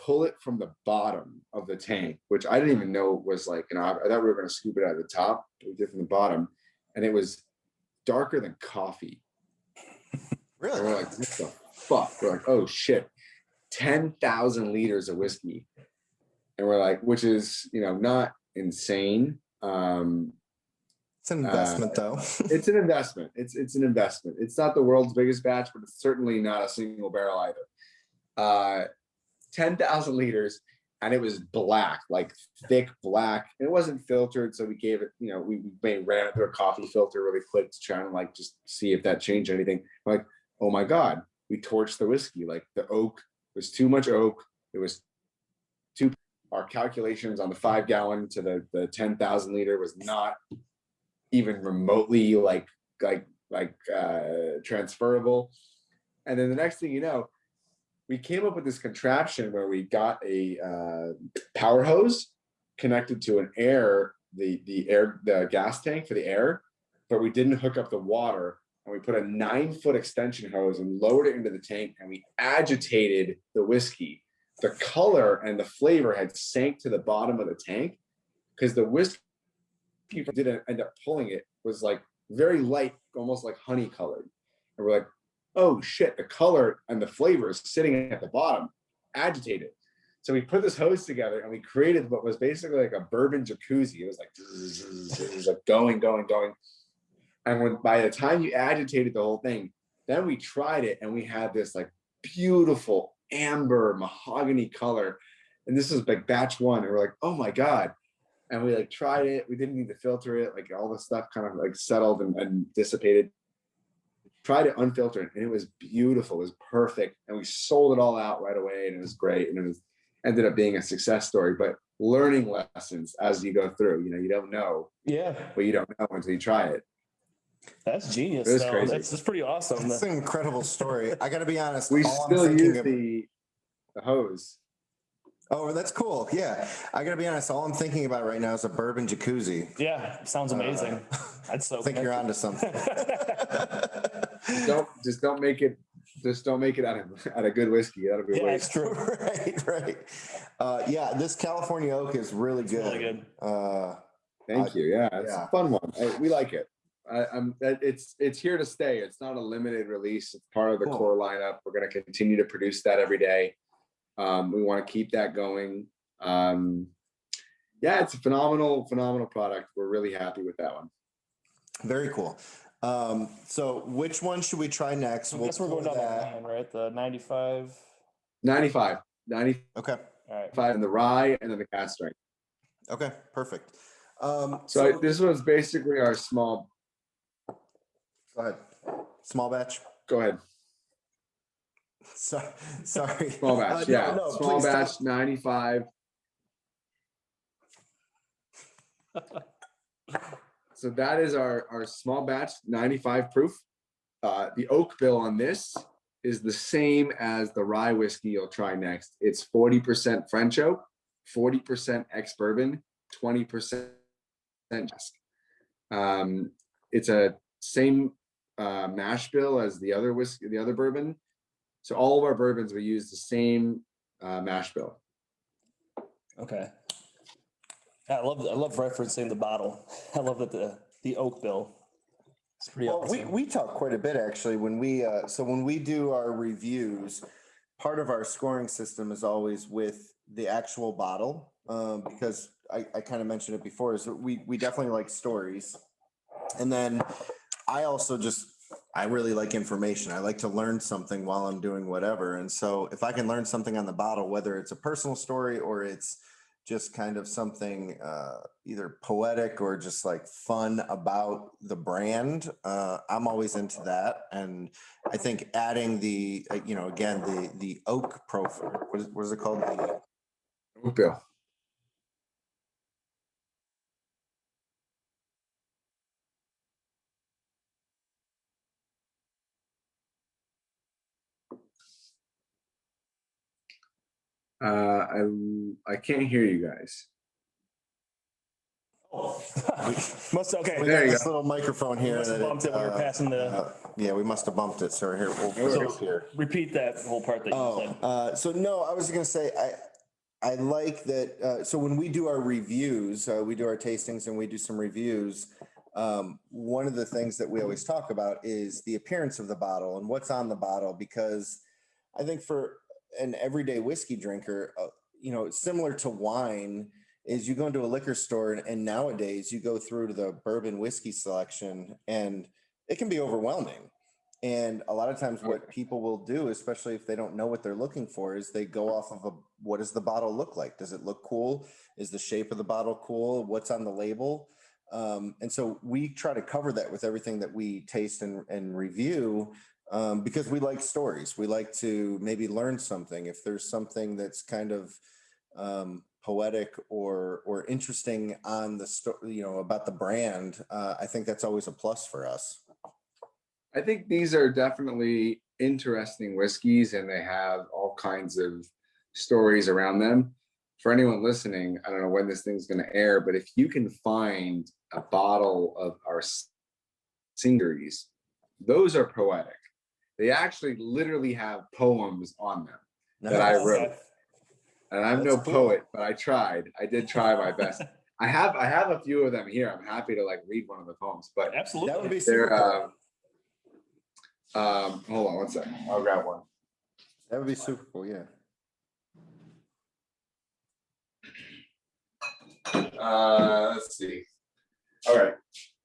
[SPEAKER 4] Pull it from the bottom of the tank, which I didn't even know was I thought we were going to scoop it out of the top, but we did from the bottom, and it was darker than coffee.
[SPEAKER 6] Really?
[SPEAKER 4] And we're like, what the fuck? We're like, oh shit, 10,000 liters of whiskey. And we're like, which is, not insane.
[SPEAKER 6] It's an investment, though.
[SPEAKER 4] It's an investment. It's an investment. It's not the world's biggest batch, but it's certainly not a single barrel either. 10,000 liters, and it was black, like thick black. It wasn't filtered, so we gave it, we ran it through a coffee filter really quick to try and like just see if that changed anything. We're like, oh my God, we torched the whiskey. Like the oak was too much oak. It was too. Our calculations on the 5 gallon to the 10,000 liter was not even remotely like transferable. And then the next thing you know, we came up with this contraption where we got a power hose connected to the gas tank for the air, but we didn't hook up the water. And we put a 9-foot extension hose and lowered it into the tank, and we agitated the whiskey. The color and the flavor had sank to the bottom of the tank because the whiskey didn't end up pulling it, was like very light, almost like honey colored. And we're like, oh shit, the color and the flavor is sitting at the bottom, agitated. So we put this hose together and we created what was basically like a bourbon jacuzzi. It was like going. And by the time you agitated the whole thing, then we tried it and we had this like beautiful amber mahogany color. And this was like batch 1. And we're like, oh my God. And we like tried it. We didn't need to filter it. Like all the stuff kind of like settled and dissipated. Tried it unfiltered and it was beautiful. It was perfect. And we sold it all out right away and it was great. And it ended up being a success story, but learning lessons as you go through, you don't know.
[SPEAKER 5] Yeah.
[SPEAKER 4] But you don't know until you try it.
[SPEAKER 5] That's genius.
[SPEAKER 4] It was crazy.
[SPEAKER 5] That's pretty awesome.
[SPEAKER 6] It's an incredible story. I got to be honest.
[SPEAKER 4] We
[SPEAKER 6] all
[SPEAKER 4] still
[SPEAKER 6] I'm
[SPEAKER 4] use
[SPEAKER 6] thinking
[SPEAKER 4] the hose.
[SPEAKER 6] Oh, that's cool. Yeah. I got to be honest. All I'm thinking about right now is a bourbon jacuzzi.
[SPEAKER 5] Yeah. Sounds amazing. That's so
[SPEAKER 6] I think you're onto something.
[SPEAKER 4] Just don't make it out of good whiskey. That'll be
[SPEAKER 5] That's true.
[SPEAKER 6] Right. Yeah, this California oak is really good.
[SPEAKER 5] Really good.
[SPEAKER 4] Thank you. Yeah, it's a fun one. We like it. It's here to stay. It's not a limited release. It's part of the core lineup. We're going to continue to produce that every day. We want to keep that going. It's a phenomenal product. We're really happy with that one.
[SPEAKER 6] Very cool. So which one should we try next?
[SPEAKER 5] I guess we're going down that line, right? The 95.
[SPEAKER 4] 95.
[SPEAKER 6] Okay.
[SPEAKER 5] All right.
[SPEAKER 4] 5 and the rye and then the cast strength.
[SPEAKER 6] Okay, perfect.
[SPEAKER 4] So this was basically our small.
[SPEAKER 6] Go ahead. Small batch.
[SPEAKER 4] Go ahead.
[SPEAKER 6] Sorry.
[SPEAKER 4] Small batch. Small batch. Stop. 95. So that is our small batch 95 proof. The oak bill on this is the same as the rye whiskey you'll try next. It's 40% French oak, 40% ex-bourbon, 20% cask. It's a same mash bill as the other whiskey, the other bourbon. So all of our bourbons, we use the same mash bill.
[SPEAKER 5] Okay. I love referencing the bottle. I love that the oak bill. It's pretty awesome.
[SPEAKER 6] We talk quite a bit actually when we do our reviews. Part of our scoring system is always with the actual bottle because I kind of mentioned it before. Is we definitely like stories, and then I also I really like information. I like to learn something while I'm doing whatever, and so if I can learn something on the bottle, whether it's a personal story or it's just kind of something either poetic or just like fun about the brand. I'm always into that. And I think adding the, again, the oak profile, what is it called? The
[SPEAKER 4] oak bill. I can't hear you guys.
[SPEAKER 5] Okay.
[SPEAKER 6] We
[SPEAKER 4] There
[SPEAKER 6] got
[SPEAKER 4] you
[SPEAKER 6] this
[SPEAKER 4] go.
[SPEAKER 6] little microphone here.
[SPEAKER 5] Must have bumped it when we were passing the.
[SPEAKER 6] Yeah, we must have bumped it. So here, we'll put it here.
[SPEAKER 5] Repeat that whole part that you said.
[SPEAKER 6] So no, I was going to say I like that. So when we do our reviews, we do our tastings and we do some reviews. One of the things that we always talk about is the appearance of the bottle and what's on the bottle, because I think for an everyday whiskey drinker, similar to wine, is you go into a liquor store and nowadays you go through to the bourbon whiskey selection and it can be overwhelming. And a lot of times what people will do, especially if they don't know what they're looking for, is they go off of what does the bottle look like? Does it look cool? Is the shape of the bottle cool? What's on the label? And so we try to cover that with everything that we taste and review, because we like stories. We like to maybe learn something. If there's something that's kind of poetic or interesting on the story, about the brand, I think that's always a plus for us.
[SPEAKER 4] I think these are definitely interesting whiskeys, and they have all kinds of stories around them. For anyone listening, I don't know when this thing's going to air, but if you can find a bottle of our series, those are poetic. They actually literally have poems on them that I wrote. And I'm no poet, but I tried. I did try my best. I have a few of them here. I'm happy to like read one of the poems, but
[SPEAKER 5] Absolutely.
[SPEAKER 6] That would be super cool.
[SPEAKER 4] Hold on one second. I'll grab one.
[SPEAKER 6] That would be super cool, yeah.
[SPEAKER 4] Let's see. All right.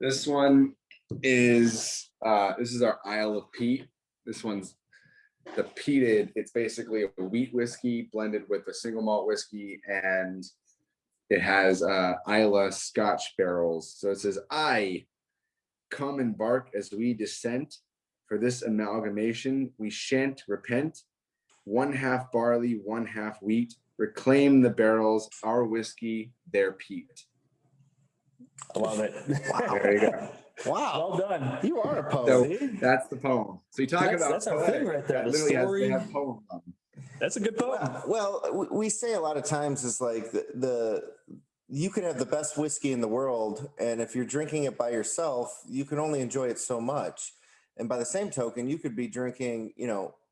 [SPEAKER 4] This one is this is our Isle of Peat. This one's the peated. It's basically a wheat whiskey blended with a single malt whiskey, and it has Islay Scotch barrels. So it says, "I come and bark as we dissent. For this amalgamation, we shan't repent. 1/2 barley, 1/2 wheat. Reclaim the barrels, our whiskey, their peat."
[SPEAKER 5] I love it.
[SPEAKER 6] Wow.
[SPEAKER 4] There you go.
[SPEAKER 6] Wow.
[SPEAKER 5] Well done.
[SPEAKER 6] You are a
[SPEAKER 4] So
[SPEAKER 6] poet.
[SPEAKER 4] that's the poem. So you talk about
[SPEAKER 5] That's our
[SPEAKER 4] poetic,
[SPEAKER 5] thing right there.
[SPEAKER 4] that
[SPEAKER 5] The
[SPEAKER 4] literally
[SPEAKER 5] story.
[SPEAKER 4] they have poems on them.
[SPEAKER 5] That's a good poem.
[SPEAKER 6] Well, we say a lot of times is like you can have the best whiskey in the world, and if you're drinking it by yourself, you can only enjoy it so much. And by the same token, you could be drinking,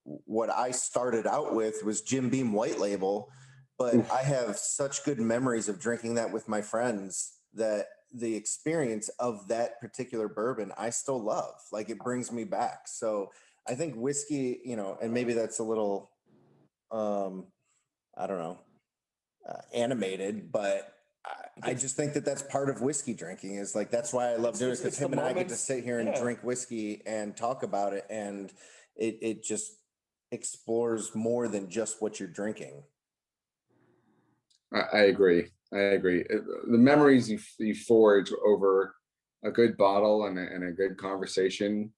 [SPEAKER 6] what I started out with was Jim Beam White Label, but I have such good memories of drinking that with my friends that the experience of that particular bourbon I still love. Like, it brings me back. So I think whiskey, and maybe that's a little I don't know, animated, but I just think that that's part of whiskey drinking, is like, that's why I love doing it, because
[SPEAKER 5] It's the
[SPEAKER 6] him and I get to
[SPEAKER 5] moments.
[SPEAKER 6] sit here and
[SPEAKER 5] Yeah.
[SPEAKER 6] drink whiskey and talk about it, and it just explores more than just what you're drinking.
[SPEAKER 4] I agree. The memories you forge over a good bottle and a good conversation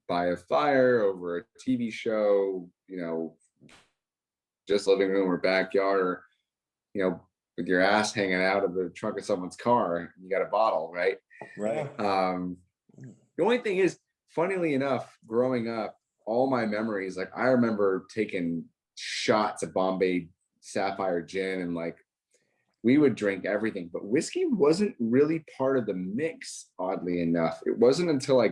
[SPEAKER 4] by a fire, over a TV show, just living room or backyard, or with your ass hanging out of the trunk of someone's car, and you got a bottle, right?
[SPEAKER 6] Right.
[SPEAKER 4] The only thing is, funnily enough, growing up, all my memories, like I remember taking shots of Bombay Sapphire gin, and like we would drink everything, but whiskey wasn't really part of the mix, oddly enough. It wasn't until I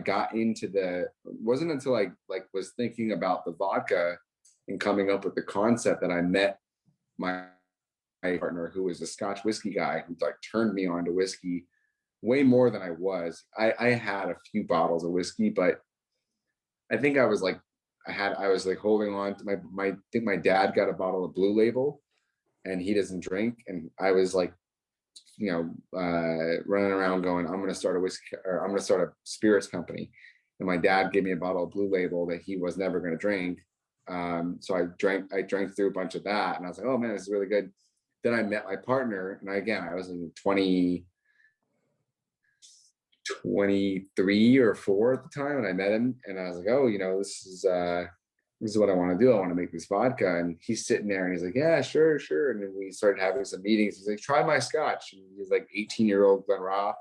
[SPEAKER 4] was thinking about the vodka and coming up with the concept that I met my partner, who was a Scotch whiskey guy, who like turned me on to whiskey way more than I was. I had a few bottles of whiskey, but I think I was like holding on to I think my dad got a bottle of Blue Label, and he doesn't drink, and I was like, running around going, I'm going to start a spirits company. And my dad gave me a bottle of Blue Label that he was never going to drink. So I drank through a bunch of that, and I was like, oh man, this is really good. Then I met my partner, and I was in 23 or 4 at the time, and I met him, and I was like, oh, this is what I want to do. I want to make this vodka. And he's sitting there and he's like, yeah, sure. And then we started having some meetings. He's like, try my Scotch. And he's like 18-year-old Glenroth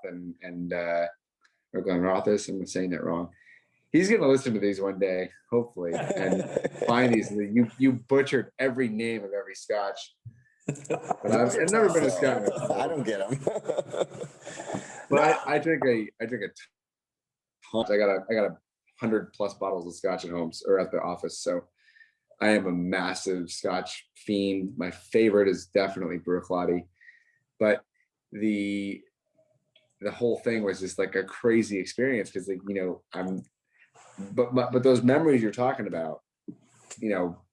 [SPEAKER 4] or Glenrothes. I'm saying it wrong. He's going to listen to these one day, hopefully, and find these. You butchered every name of every Scotch. But I've never been a Scotch.
[SPEAKER 6] I don't get them.
[SPEAKER 4] But I drink a ton. I got 100+ bottles of Scotch at home or at the office. So I am a massive Scotch fiend. My favorite is definitely Bruichladdich. But the whole thing was just like a crazy experience, because but those memories you're talking about,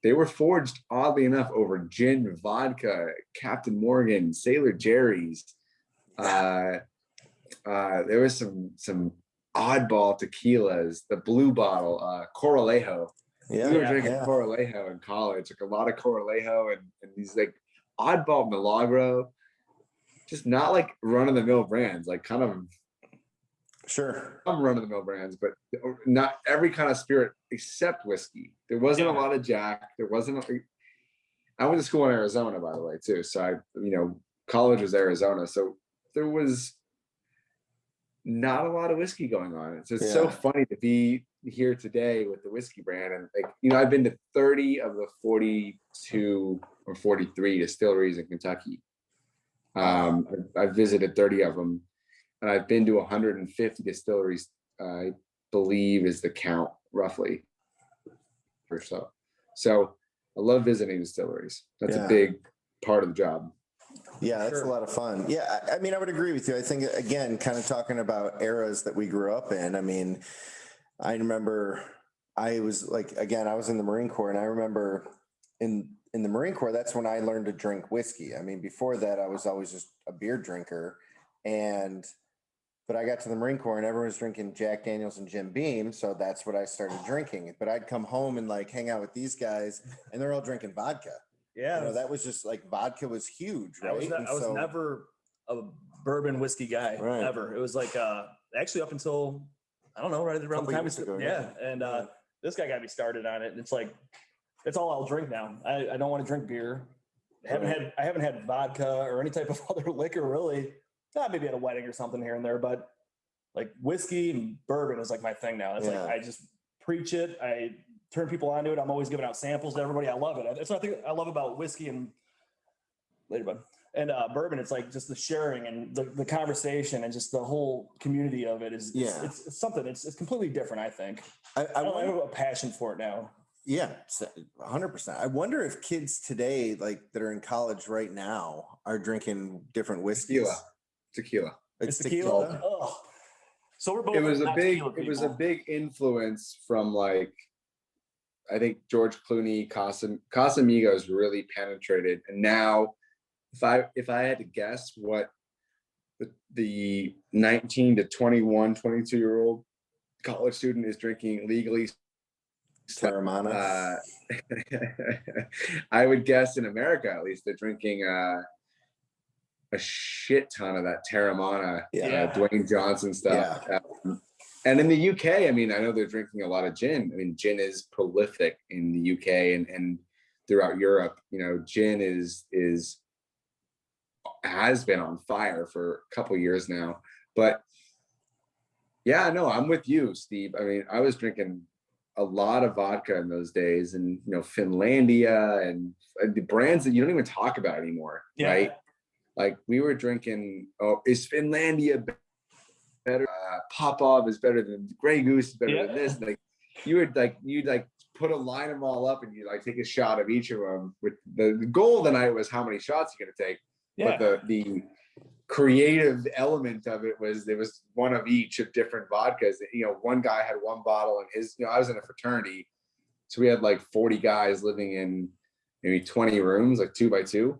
[SPEAKER 4] they were forged oddly enough over gin, vodka, Captain Morgan, Sailor Jerry's. There was some oddball tequilas, the blue bottle, Coralejo. We were drinking Coralejo in college, like a lot of Coralejo and these like oddball Milagro, just not like run of the mill brands, like kind of
[SPEAKER 6] Sure.
[SPEAKER 4] some run of the mill brands, but not every kind of spirit except whiskey. There wasn't a lot of Jack. There wasn't. I went to school in Arizona, by the way, too. So college was Arizona, so there was not a lot of whiskey going on. So it's so funny to be here today with the whiskey brand, and I've been to 30 of the 42 or 43 distilleries in Kentucky. I've visited 30 of them, and I've been to 150 distilleries. I believe is the count, roughly, or so. So I love visiting distilleries. That's a big part of the job.
[SPEAKER 6] Yeah, that's a lot of fun. Yeah, I mean, I would agree with you. I think, again, kind of talking about eras that we grew up in. I mean, I remember I was in the Marine Corps, and I remember in the Marine Corps, that's when I learned to drink whiskey. I mean, before that, I was always just a beer drinker. But I got to the Marine Corps and everyone was drinking Jack Daniels and Jim Beam. So that's what I started drinking. But I'd come home and like hang out with these guys and they're all drinking vodka.
[SPEAKER 2] Yeah.
[SPEAKER 6] That was just like vodka was huge, right?
[SPEAKER 2] I was never a bourbon whiskey guy, ever. It was like actually up until, I don't know, right around the time this guy got me started on it. And it's like, that's all I'll drink now. I don't want to drink beer. I haven't had vodka or any type of other liquor really. Maybe at a wedding or something here and there, but like whiskey and bourbon is like my thing now. It's like I just preach it. I turn people onto it. I'm always giving out samples to everybody. I love it. That's what I love about whiskey and bourbon. It's like just the sharing and the conversation and just the whole community of it is it's something. It's completely different. I think I have a passion for it now.
[SPEAKER 6] Yeah, 100%. I wonder if kids today, like that are in college right now, are drinking different whiskeys.
[SPEAKER 4] Tequila.
[SPEAKER 6] It's
[SPEAKER 2] tequila. Oh. So we're both.
[SPEAKER 4] It was a big influence from like, I think George Clooney, Casamigos really penetrated, and now, if I had to guess what the 19 to 21, 22-year-old college student is drinking legally,
[SPEAKER 6] Terramana.
[SPEAKER 4] I would guess in America at least they're drinking a shit ton of that Terramana, Dwayne Johnson stuff. And in the UK, I mean, I know they're drinking a lot of gin. I mean, gin is prolific in the UK and throughout Europe. Gin has been on fire for a couple years now. But yeah, no, I'm with you, Steve. I mean, I was drinking a lot of vodka in those days, and Finlandia and the brands that you don't even talk about anymore, right? Like we were drinking, is Finlandia better? Popov is better than Grey Goose is better than this. Like you'd put a line them all up and you like take a shot of each of them. With the goal of the night was how many shots you're gonna take. But the creative element of it was there was one of each of different vodkas. One guy had one bottle and his. I was in a fraternity, so we had like 40 guys living in maybe 20 rooms, like 2 by 2.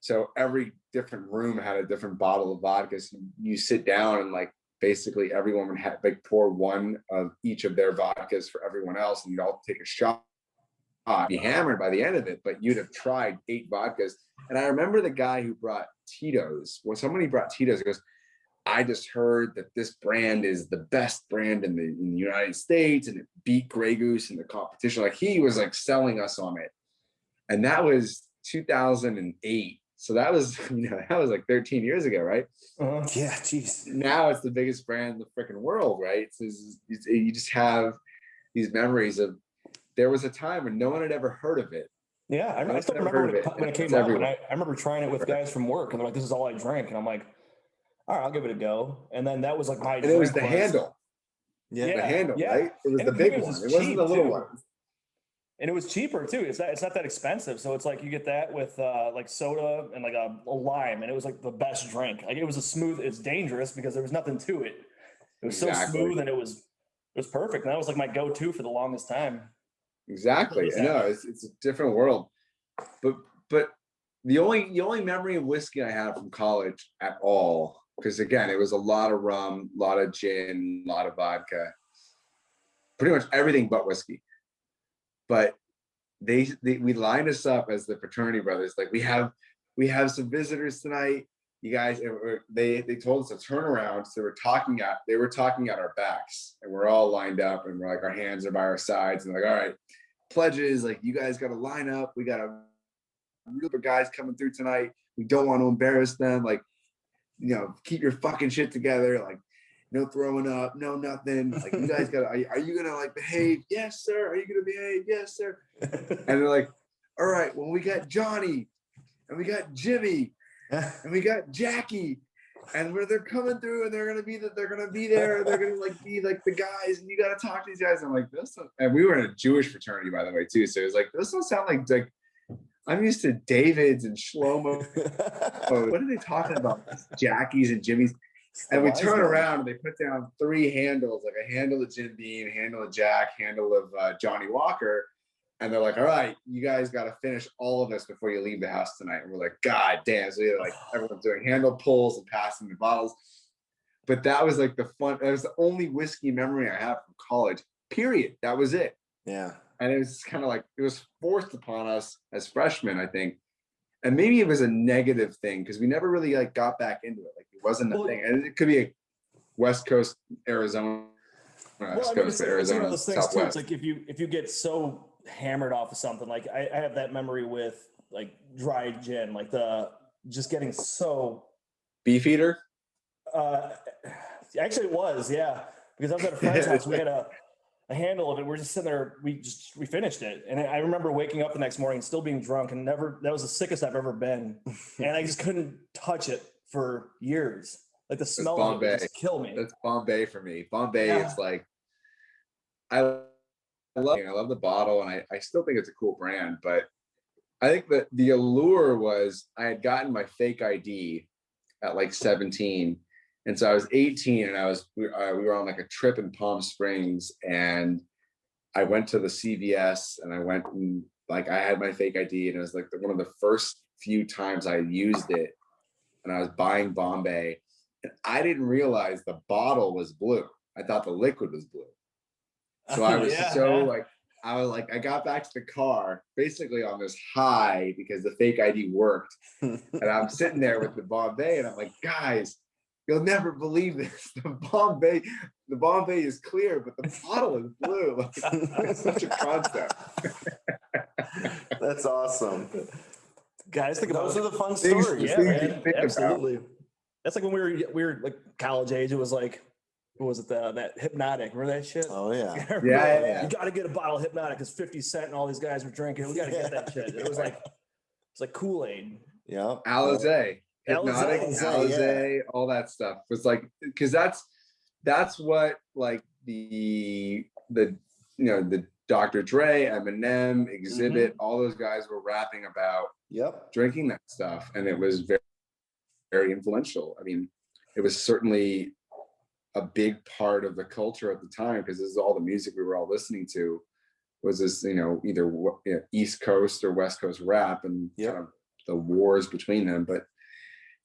[SPEAKER 4] So every different room had a different bottle of vodka. So you sit down and like basically everyone would have like pour one of each of their vodkas for everyone else, and you'd all take a shot. Be hammered by the end of it, but you'd have tried 8 vodkas. And I remember the guy who brought Tito's. When somebody brought Tito's, he goes, "I just heard that this brand is the best brand in the United States, and it beat Grey Goose in the competition." Like he was like selling us on it, and that was 2008. So that was that was like 13 years ago, right?
[SPEAKER 6] Yeah, geez.
[SPEAKER 4] Now it's the biggest brand in the freaking world, right? So you just have these memories of. There was a time when no one had ever heard of it.
[SPEAKER 5] Yeah, I still remember when it came up. And I remember trying it with guys from work, and they're like, "This is all I drank," and I'm like, "All right, I'll give it a go." And then that was like my.
[SPEAKER 4] And it was the handle.
[SPEAKER 6] Yeah,
[SPEAKER 4] the handle, right? It was the big one. It wasn't the little one.
[SPEAKER 5] And it was cheaper too. It's not that expensive. So it's like you get that with like soda and like a lime, and it was like the best drink. Like it was it's dangerous because there was nothing to it. It was so smooth and it was perfect. And that was like my go-to for the longest time.
[SPEAKER 4] Exactly. I know it's a different world. But the only memory of whiskey I have from college at all, because again, it was a lot of rum, a lot of gin, a lot of vodka, pretty much everything but whiskey. But we lined us up as the fraternity brothers. Like we have some visitors tonight. You guys, they told us to turn around. So they were talking at our backs, and we're all lined up, and we're like, our hands are by our sides, and like, all right, pledges, like you guys got to line up. We got a group of guys coming through tonight. We don't want to embarrass them. Like, keep your fucking shit together. Like, no throwing up, no nothing. Like, you guys got to, are you gonna like behave? Yes, sir. Are you gonna behave? Yes, sir. And they're like, all right, well, we got Johnny, and we got Jimmy, and we got Jackie, and where they're coming through, and they're gonna be there. They're gonna like be like the guys, and you gotta talk to these guys. And I'm like, and we were in a Jewish fraternity, by the way, too. So it was like, this don't sound like I'm used to David's and Shlomo. What are they talking about? Jackies and Jimmy's. And we turn around and they put down 3 handles, like a handle of Jim Beam, handle of Jack, handle of Johnny Walker. And they're like, all right, you guys got to finish all of this before you leave the house tonight. And we're like, God damn. So like everyone's doing handle pulls and passing the bottles. But that was like that was the only whiskey memory I have from college, period. That was it.
[SPEAKER 6] Yeah.
[SPEAKER 4] And it was kind of like, it was forced upon us as freshmen, I think. And maybe it was a negative thing because we never really like got back into it. Like it wasn't a thing. And it could be a West Coast, Arizona, West Coast, Arizona,
[SPEAKER 5] one of those things
[SPEAKER 4] Southwest.
[SPEAKER 5] too. It's like if you get so hammered off of something, like I have that memory with like dry gin, like just getting so
[SPEAKER 4] Beefeater.
[SPEAKER 5] Actually, it was because I was at a friend's house. We had a handle of it. We're just sitting there. We finished it, and I remember waking up the next morning still being drunk, and that was the sickest I've ever been, and I just couldn't touch it for years. Like the smell of it would just kill me.
[SPEAKER 4] That's Bombay for me. Bombay is like I love the bottle, and I still think it's a cool brand, but I think that the allure was I had gotten my fake ID at like 17. And so I was 18 and we were on like a trip in Palm Springs, and I went to the CVS and I went and like I had my fake ID, and it was like one of the first few times I used it, and I was buying Bombay, and I didn't realize the bottle was blue. I thought the liquid was blue. So I was I got back to the car basically on this high because the fake ID worked. And I'm sitting there with the Bombay, and I'm like, guys, you'll never believe this. The Bombay is clear, but the bottle is blue. Like, it's such a concept.
[SPEAKER 6] That's awesome.
[SPEAKER 5] Guys, think about
[SPEAKER 6] those are the fun stories.
[SPEAKER 5] Yeah, man, absolutely. That's like when we were like college age. It was like, what was it? That Hypnotic. Remember that shit?
[SPEAKER 6] Oh yeah.
[SPEAKER 4] Yeah.
[SPEAKER 5] You got to get a bottle of Hypnotic because 50 Cent and all these guys were drinking. We got to get that shit. It was like Kool-Aid.
[SPEAKER 6] Yeah.
[SPEAKER 4] Alizé. Hypnotic, Alizé, all that stuff was like, because that's what like the Dr. Dre, Eminem, Exhibit, all those guys were rapping about.
[SPEAKER 6] Yep.
[SPEAKER 4] Drinking that stuff, and it was very, very influential. I mean, it was certainly a big part of the culture at the time because this is all the music we were all listening to. Was this either East Coast or West Coast rap, and kind of the wars between them, but.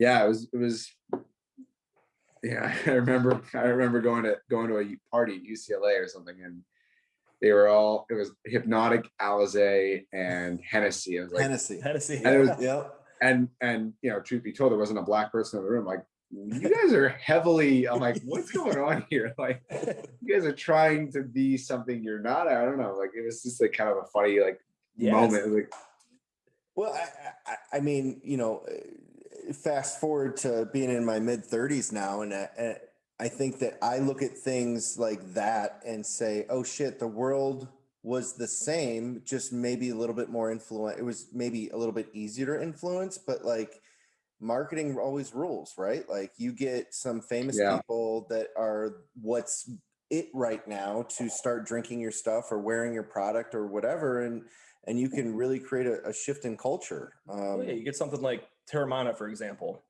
[SPEAKER 4] Yeah, it was. Yeah, I remember going to a party at UCLA or something, and it was Hypnotic, Alizé, and Hennessy. I was like, Hennessy, and it was, and truth be told, there wasn't a black person in the room. Like, you guys are heavily. I'm like, what's going on here? Like, you guys are trying to be something you're not. I don't know. Like, it was just like kind of a funny moment. Like,
[SPEAKER 6] well, I mean, fast forward to being in my mid 30s now, and I think that I look at things like that and say, oh shit, the world was the same, just maybe a little bit more influent. It was maybe a little bit easier to influence, but like marketing always rules, right? Like you get some famous people that are what's it right now to start drinking your stuff or wearing your product or whatever, and you can really create a shift in culture.
[SPEAKER 5] You get something like Terramana, for example.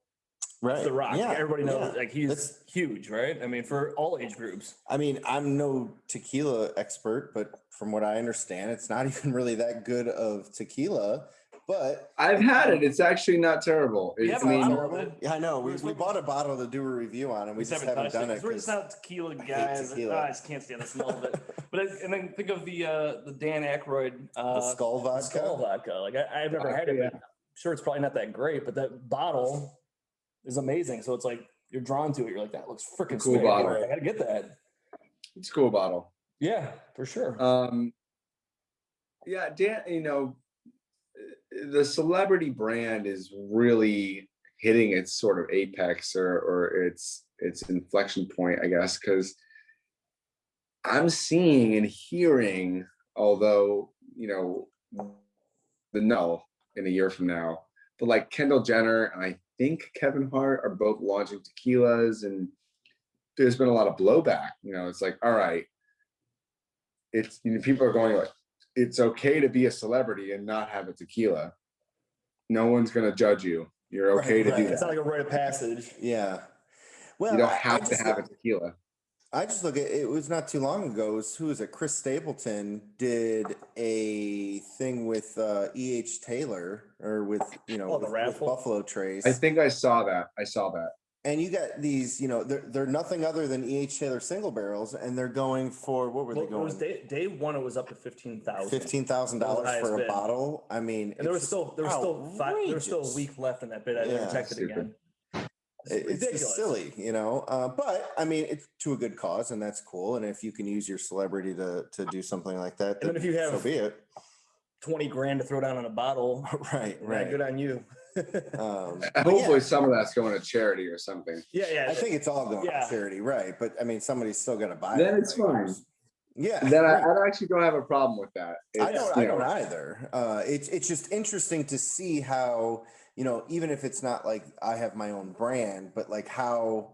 [SPEAKER 6] Right.
[SPEAKER 5] The Rock.
[SPEAKER 6] Yeah.
[SPEAKER 5] Everybody knows,
[SPEAKER 6] Yeah.
[SPEAKER 5] like, he's huge, right? I mean, for all age groups.
[SPEAKER 6] I mean, I'm no tequila expert, but from what I understand, it's not even really that good of tequila. But
[SPEAKER 4] I've had it. It's actually not terrible.
[SPEAKER 5] We have
[SPEAKER 4] I
[SPEAKER 5] a
[SPEAKER 4] mean,
[SPEAKER 5] bottle of it.
[SPEAKER 6] yeah, I know. We bought a bottle to do a review on, and we just haven't
[SPEAKER 5] touched
[SPEAKER 6] done it.
[SPEAKER 5] 'cause we're just not tequila
[SPEAKER 6] hate
[SPEAKER 5] guys.
[SPEAKER 6] tequila.
[SPEAKER 5] I just can't stand the smell of it. But and then think of the Dan Aykroyd
[SPEAKER 6] The Skull vodka.
[SPEAKER 5] Skull vodka. Like I've never had it, but I'm sure it's probably not that great. But that bottle is amazing. So it's like you're drawn to it. You're like, that looks freaking
[SPEAKER 4] Cool
[SPEAKER 5] sweet.
[SPEAKER 4] bottle.
[SPEAKER 5] I gotta get that.
[SPEAKER 4] it's a cool bottle.
[SPEAKER 5] Yeah, for sure.
[SPEAKER 4] Yeah, Dan, the celebrity brand is really hitting its sort of apex or its inflection point, I guess, because I'm seeing and hearing, although, the no in a year from now, but like Kendall Jenner and I think Kevin Hart are both launching tequilas, and there's been a lot of blowback. It's like, all right, it's people are going like, it's okay to be a celebrity and not have a tequila. No one's gonna judge you. You're okay to do that.
[SPEAKER 5] It's not like a rite of passage.
[SPEAKER 6] Yeah. Well,
[SPEAKER 4] You don't have to have a tequila.
[SPEAKER 6] I just look at it was not too long ago. Who was it? Chris Stapleton did a thing with E.H. Taylor or with with Buffalo Trace.
[SPEAKER 4] I think I saw that.
[SPEAKER 6] And you got these, they're nothing other than E.H. Taylor single barrels, and they're going for what were they going?
[SPEAKER 5] It was day one. It was up to $15,000.
[SPEAKER 6] $15,000 for a bottle. I mean,
[SPEAKER 5] and there was still a week left in that bid. I never checked it again.
[SPEAKER 6] It's just silly, but I mean, it's to a good cause, and that's cool. And if you can use your celebrity to do something like that,
[SPEAKER 5] and then if you have
[SPEAKER 6] so be it.
[SPEAKER 5] $20,000 to throw down on a bottle,
[SPEAKER 6] right.
[SPEAKER 5] Good on you.
[SPEAKER 4] Hopefully, some of that's going to charity or something.
[SPEAKER 5] Yeah.
[SPEAKER 6] I think it's all going to charity, right? But I mean, somebody's still going to buy it.
[SPEAKER 4] Then it's fine.
[SPEAKER 6] Yeah.
[SPEAKER 4] Then I actually don't have a problem with that.
[SPEAKER 6] I don't either. It's just interesting to see how, even if it's not like I have my own brand, but like how,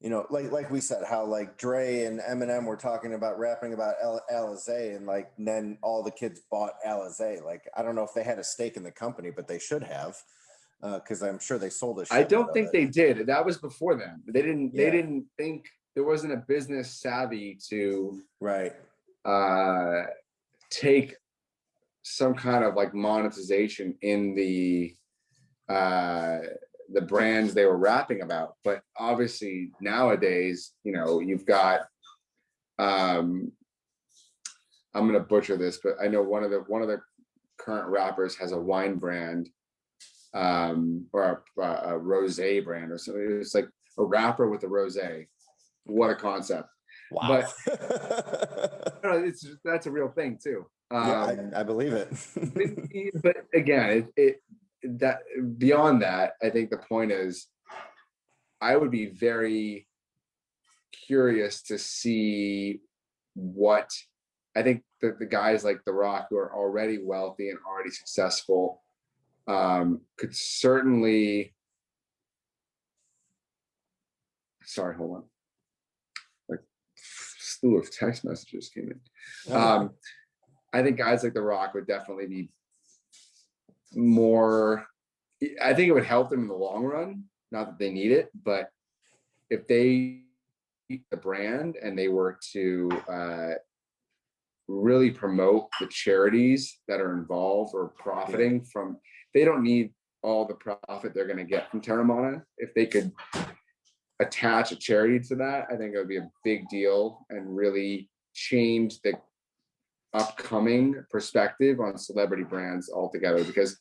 [SPEAKER 6] like we said, how like Dre and Eminem were talking about rapping about Alizé, and like then all the kids bought Alizé. Like, I don't know if they had a stake in the company, but they should have, because I'm sure they sold it.
[SPEAKER 4] I don't think they did. That was before them. They didn't think there wasn't a business savvy to take some kind of like monetization in the brands they were rapping about. But obviously nowadays, you've got I'm gonna butcher this, but I know one of the current rappers has a wine brand, or a rosé brand or something. It's like a rapper with a rosé. What a concept.
[SPEAKER 6] Wow.
[SPEAKER 4] But that's a real thing too.
[SPEAKER 6] I believe it.
[SPEAKER 4] But again, that beyond that, I think the point is, I would be very curious to see what I think that the guys like The Rock, who are already wealthy and already successful, could certainly. Sorry, hold on. Like slew of text messages came in. I think guys like The Rock would definitely be more. I think it would help them in the long run. Not that they need it, but if they the brand and they were to really promote the charities that are involved or profiting from, they don't need all the profit they're going to get from Terramana. If they could attach a charity to that, I think it would be a big deal and really change the upcoming perspective on celebrity brands altogether, because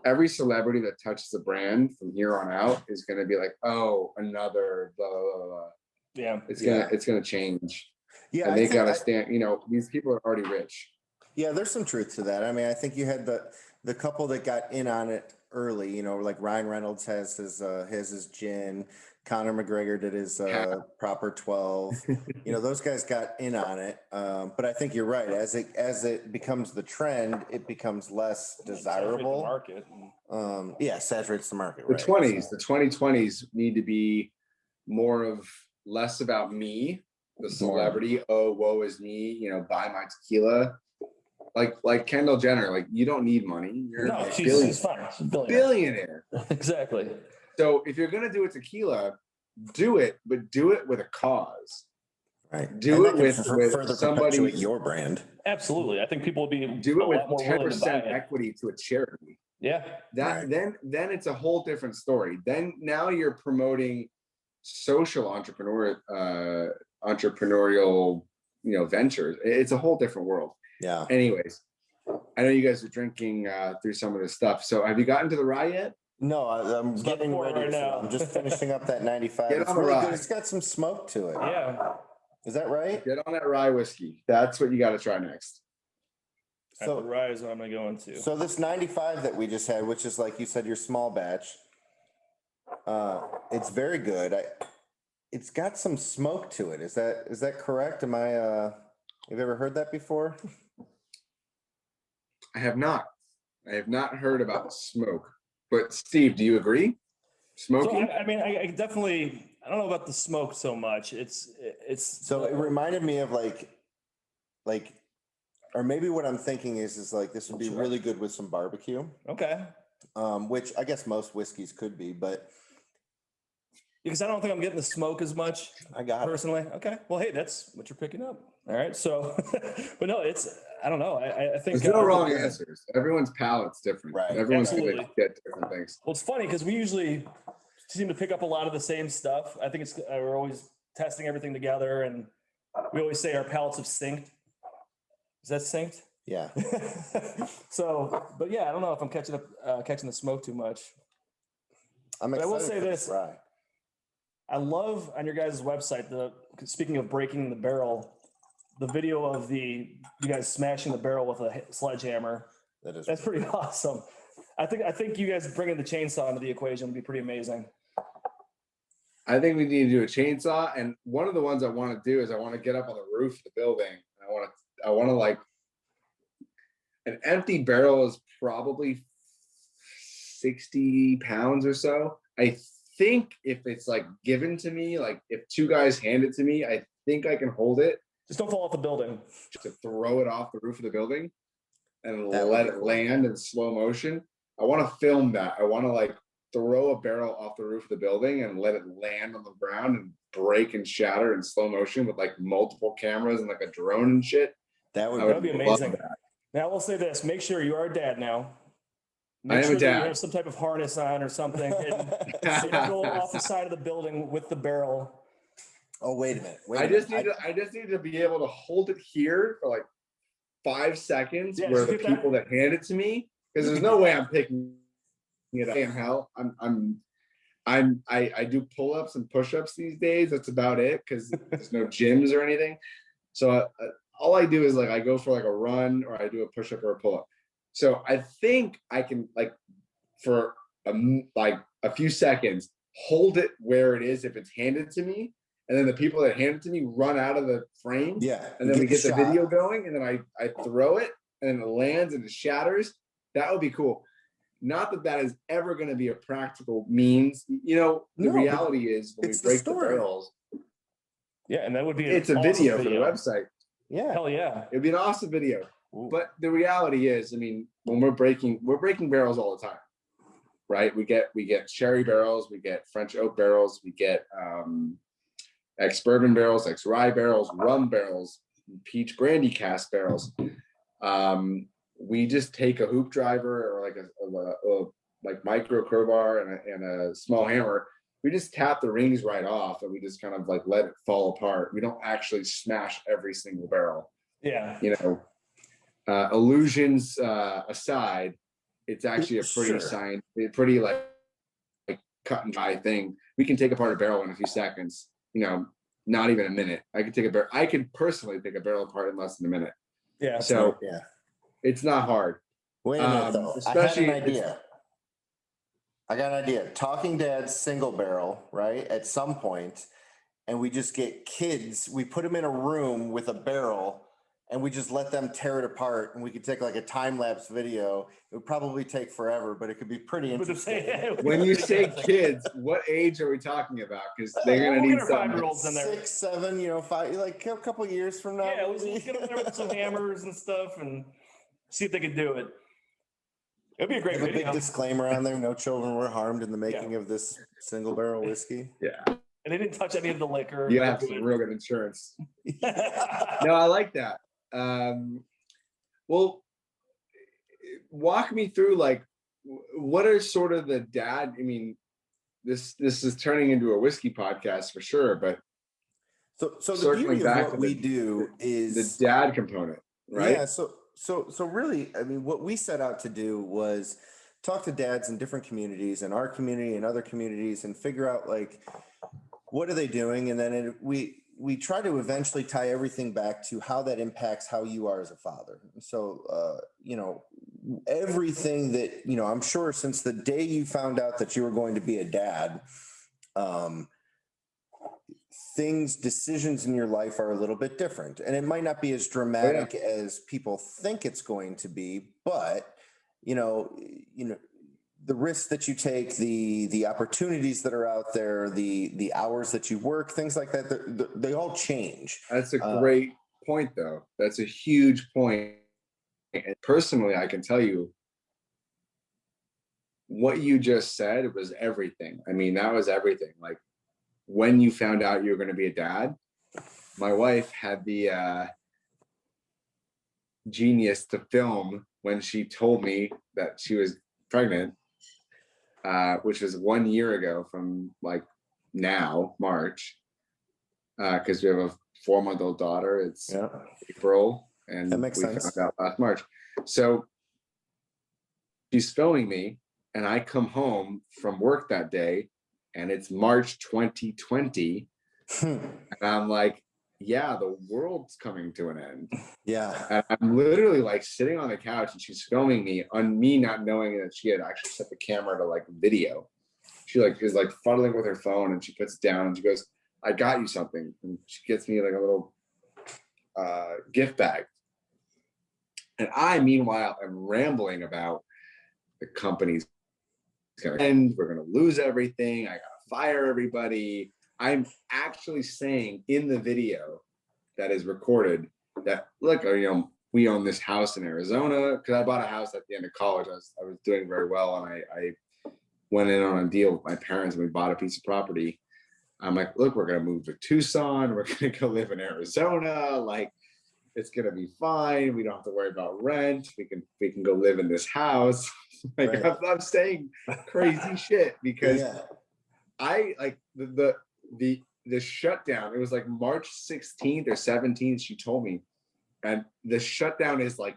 [SPEAKER 4] every celebrity that touches the brand from here on out is going to be like, oh, another blah, blah, blah, blah.
[SPEAKER 5] Yeah.
[SPEAKER 4] It's going to change.
[SPEAKER 6] Yeah.
[SPEAKER 4] And they got to stand, these people are already rich.
[SPEAKER 6] Yeah. There's some truth to that. I mean, I think you had the couple that got in on it early, like Ryan Reynolds has his gin. Conor McGregor did his proper 12. Those guys got in on it. But I think you're right. As it becomes the trend, it becomes less desirable. Saturates the market.
[SPEAKER 4] The 2020s need to be more of less about me, the celebrity. Oh, woe is me. Buy my tequila. Like Kendall Jenner. Like, you don't need money. You're
[SPEAKER 5] she's fine. She's
[SPEAKER 4] billionaire.
[SPEAKER 5] Exactly.
[SPEAKER 4] So if you're gonna do a tequila, do it, but do it with a cause.
[SPEAKER 6] Right.
[SPEAKER 4] Do
[SPEAKER 6] and
[SPEAKER 4] it with
[SPEAKER 6] further
[SPEAKER 4] somebody.
[SPEAKER 6] perpetuate your brand.
[SPEAKER 5] Absolutely. I think people would be
[SPEAKER 4] Do
[SPEAKER 5] a
[SPEAKER 4] it with
[SPEAKER 5] lot more willing to buy
[SPEAKER 4] 10%
[SPEAKER 5] it.
[SPEAKER 4] equity to a charity.
[SPEAKER 5] Yeah.
[SPEAKER 4] That then it's a whole different story. Then now you're promoting social entrepreneurial, ventures. It's a whole different world.
[SPEAKER 6] Yeah.
[SPEAKER 4] Anyways, I know you guys are drinking through some of this stuff. So have you gotten to the rye yet?
[SPEAKER 6] No, I'm
[SPEAKER 5] It's not
[SPEAKER 6] getting
[SPEAKER 5] the point
[SPEAKER 6] ready
[SPEAKER 5] right
[SPEAKER 6] to.
[SPEAKER 5] now.
[SPEAKER 6] I'm just finishing up that 95.
[SPEAKER 4] Get
[SPEAKER 6] It's
[SPEAKER 4] on the
[SPEAKER 6] really
[SPEAKER 4] rye.
[SPEAKER 6] good. It's got some smoke to it.
[SPEAKER 5] Yeah.
[SPEAKER 6] Is that right?
[SPEAKER 4] Get on that rye whiskey. That's what you got to try next.
[SPEAKER 5] So rye is what I'm going to go into.
[SPEAKER 6] So this 95 that we just had, which is like you said, your small batch, it's very good. It's got some smoke to it. Is that correct? Have you ever heard that before?
[SPEAKER 4] I have not heard about smoke. But Steve, do you agree? Smoking?
[SPEAKER 5] So, I definitely, I don't know about the smoke so much. It's
[SPEAKER 6] So it reminded me of like, or maybe what I'm thinking is like this would be really good with some barbecue.
[SPEAKER 5] Okay.
[SPEAKER 6] Which I guess most whiskeys could be, but
[SPEAKER 5] because I don't think I'm getting the smoke as much.
[SPEAKER 6] I got it.
[SPEAKER 5] Personally. Okay. Well, hey, that's what you're picking up. All right. So, but no, I don't know. I think
[SPEAKER 4] there's no wrong answers. Everyone's palate's different.
[SPEAKER 6] Right.
[SPEAKER 4] Everyone's
[SPEAKER 5] Absolutely.
[SPEAKER 4] going to get different things.
[SPEAKER 5] Well, it's funny because we usually seem to pick up a lot of the same stuff. I think we're always testing everything together, and we always say our palates have synced. Is that synced?
[SPEAKER 6] Yeah.
[SPEAKER 5] So, but yeah, I don't know if I'm catching the smoke too much.
[SPEAKER 6] But
[SPEAKER 5] I will say this.
[SPEAKER 6] Right.
[SPEAKER 5] I love on your guys' website, speaking of breaking the barrel, the video of you guys smashing the barrel with a sledgehammer. That's pretty awesome. I think you guys bringing the chainsaw into the equation would be pretty amazing.
[SPEAKER 4] I think we need to do a chainsaw. And one of the ones I want to do is I want to get up on the roof of the building. I want to like, an empty barrel is probably 60 pounds or so. I think if it's like given to me, like if two guys hand it to me, I think I can hold it.
[SPEAKER 5] Just don't fall off the building.
[SPEAKER 4] Just to throw it off the roof of the building and let it land in slow motion. I want to film that. I want to like throw a barrel off the roof of the building and let it land on the ground and break and shatter in slow motion with like multiple cameras and like a drone and shit.
[SPEAKER 5] That would be amazing. Now I will say this: make sure you are a dad now. Make sure that you have some type of harness on or something, and so you don't go off the side of the building with the barrel.
[SPEAKER 6] Oh, wait a minute.
[SPEAKER 4] I just need to be able to hold it here for like 5 seconds where the people that hand it to me, because there's no way I'm picking it up. Damn hell, I do pull-ups and push-ups these days. That's about it because there's no gyms or anything. So all I do is like I go for like a run or I do a push-up or a pull-up. So I think I can like for a few seconds hold it where it is if it's handed to me, and then the people that hand it to me run out of the frame.
[SPEAKER 6] Yeah,
[SPEAKER 4] and then we get the video going, and then I throw it, and then it lands and it shatters. That would be cool. Not that is ever going to be a practical means. The reality is when we break the barrels.
[SPEAKER 5] Yeah, and that would be
[SPEAKER 4] it's a video for the website.
[SPEAKER 5] Yeah, hell yeah,
[SPEAKER 4] it'd be an awesome video. Ooh. But the reality is, I mean, when we're breaking barrels all the time, right? We get sherry barrels, we get French oak barrels, we get ex-bourbon barrels, ex-rye barrels, rum barrels, peach brandy cask barrels. We just take a hoop driver or like a micro crowbar and a small hammer. We just tap the rings right off and we just kind of like let it fall apart. We don't actually smash every single barrel.
[SPEAKER 5] Yeah.
[SPEAKER 4] Illusions aside, it's actually a pretty pretty like cut and dry thing. We can take apart a barrel in a few seconds, not even a minute. I could personally take a barrel apart in less than a minute.
[SPEAKER 5] Yeah.
[SPEAKER 4] So it's not hard.
[SPEAKER 6] Wait a minute though.
[SPEAKER 4] Especially
[SPEAKER 6] I got an idea. Talking Dad's single barrel, right? At some point, and we just get kids, we put them in a room with a barrel and we just let them tear it apart, and we could take like a time-lapse video. It would probably take forever, but it could be pretty interesting.
[SPEAKER 4] When you say kids, what age are we talking about? Because they're going to need some
[SPEAKER 5] 5-year-olds in there.
[SPEAKER 6] 6, 7, 5, like a couple of years from now.
[SPEAKER 5] Yeah, let's get them there with some hammers and stuff and see if they can do it. It'd be a great
[SPEAKER 6] Have a
[SPEAKER 5] video.
[SPEAKER 6] big disclaimer on there: no children were harmed in the making of this single barrel whiskey.
[SPEAKER 4] Yeah.
[SPEAKER 5] And they didn't touch any of the liquor.
[SPEAKER 4] You have some real good insurance. No, I like that. Well, walk me through, like, what are sort of the dad, I mean, this is turning into a whiskey podcast for sure, but
[SPEAKER 6] so the beauty of what we do is
[SPEAKER 4] the dad component, right?
[SPEAKER 6] Yeah. So really, I mean, what we set out to do was talk to dads in different communities, in our community and other communities, and figure out, like, what are they doing? And then we try to eventually tie everything back to how that impacts how you are as a father. So, everything that, I'm sure since the day you found out that you were going to be a dad, decisions in your life are a little bit different, and it might not be as dramatic as people think it's going to be, but the risks that you take, the opportunities that are out there, the hours that you work, things like that, they all change.
[SPEAKER 4] That's a great point, though. That's a huge point. And personally, I can tell you what you just said was everything. I mean, that was everything. Like, when you found out you were going to be a dad, my wife had the genius to film when she told me that she was pregnant, which was 1 year ago from, like, now, March, because we have a 4-month-old daughter. It's April, and
[SPEAKER 6] that makes sense.
[SPEAKER 4] Found out last March. So she's filming me, and I come home from work that day, and it's March 2020. And I'm like, yeah, the world's coming to an end.
[SPEAKER 6] Yeah.
[SPEAKER 4] And I'm literally, like, sitting on the couch, and she's filming me, on me not knowing that she had actually set the camera to, like, video. She, like, is, like, fuddling with her phone, and she puts it down, and she goes, I got you something. And she gets me, like, a little gift bag. And I, meanwhile, am rambling about the company's going to end, we're going to lose everything, I got to fire everybody. I'm actually saying in the video that is recorded that, look, we own this house in Arizona, because I bought a house at the end of college. I was doing very well, and I went in on a deal with my parents, and we bought a piece of property. I'm like, look, we're going to move to Tucson. We're going to go live in Arizona. Like, it's going to be fine. We don't have to worry about rent. We can go live in this house. Like, right. I'm saying crazy shit because I, like, the shutdown, it was like March 16th or 17th, she told me, and the shutdown is, like,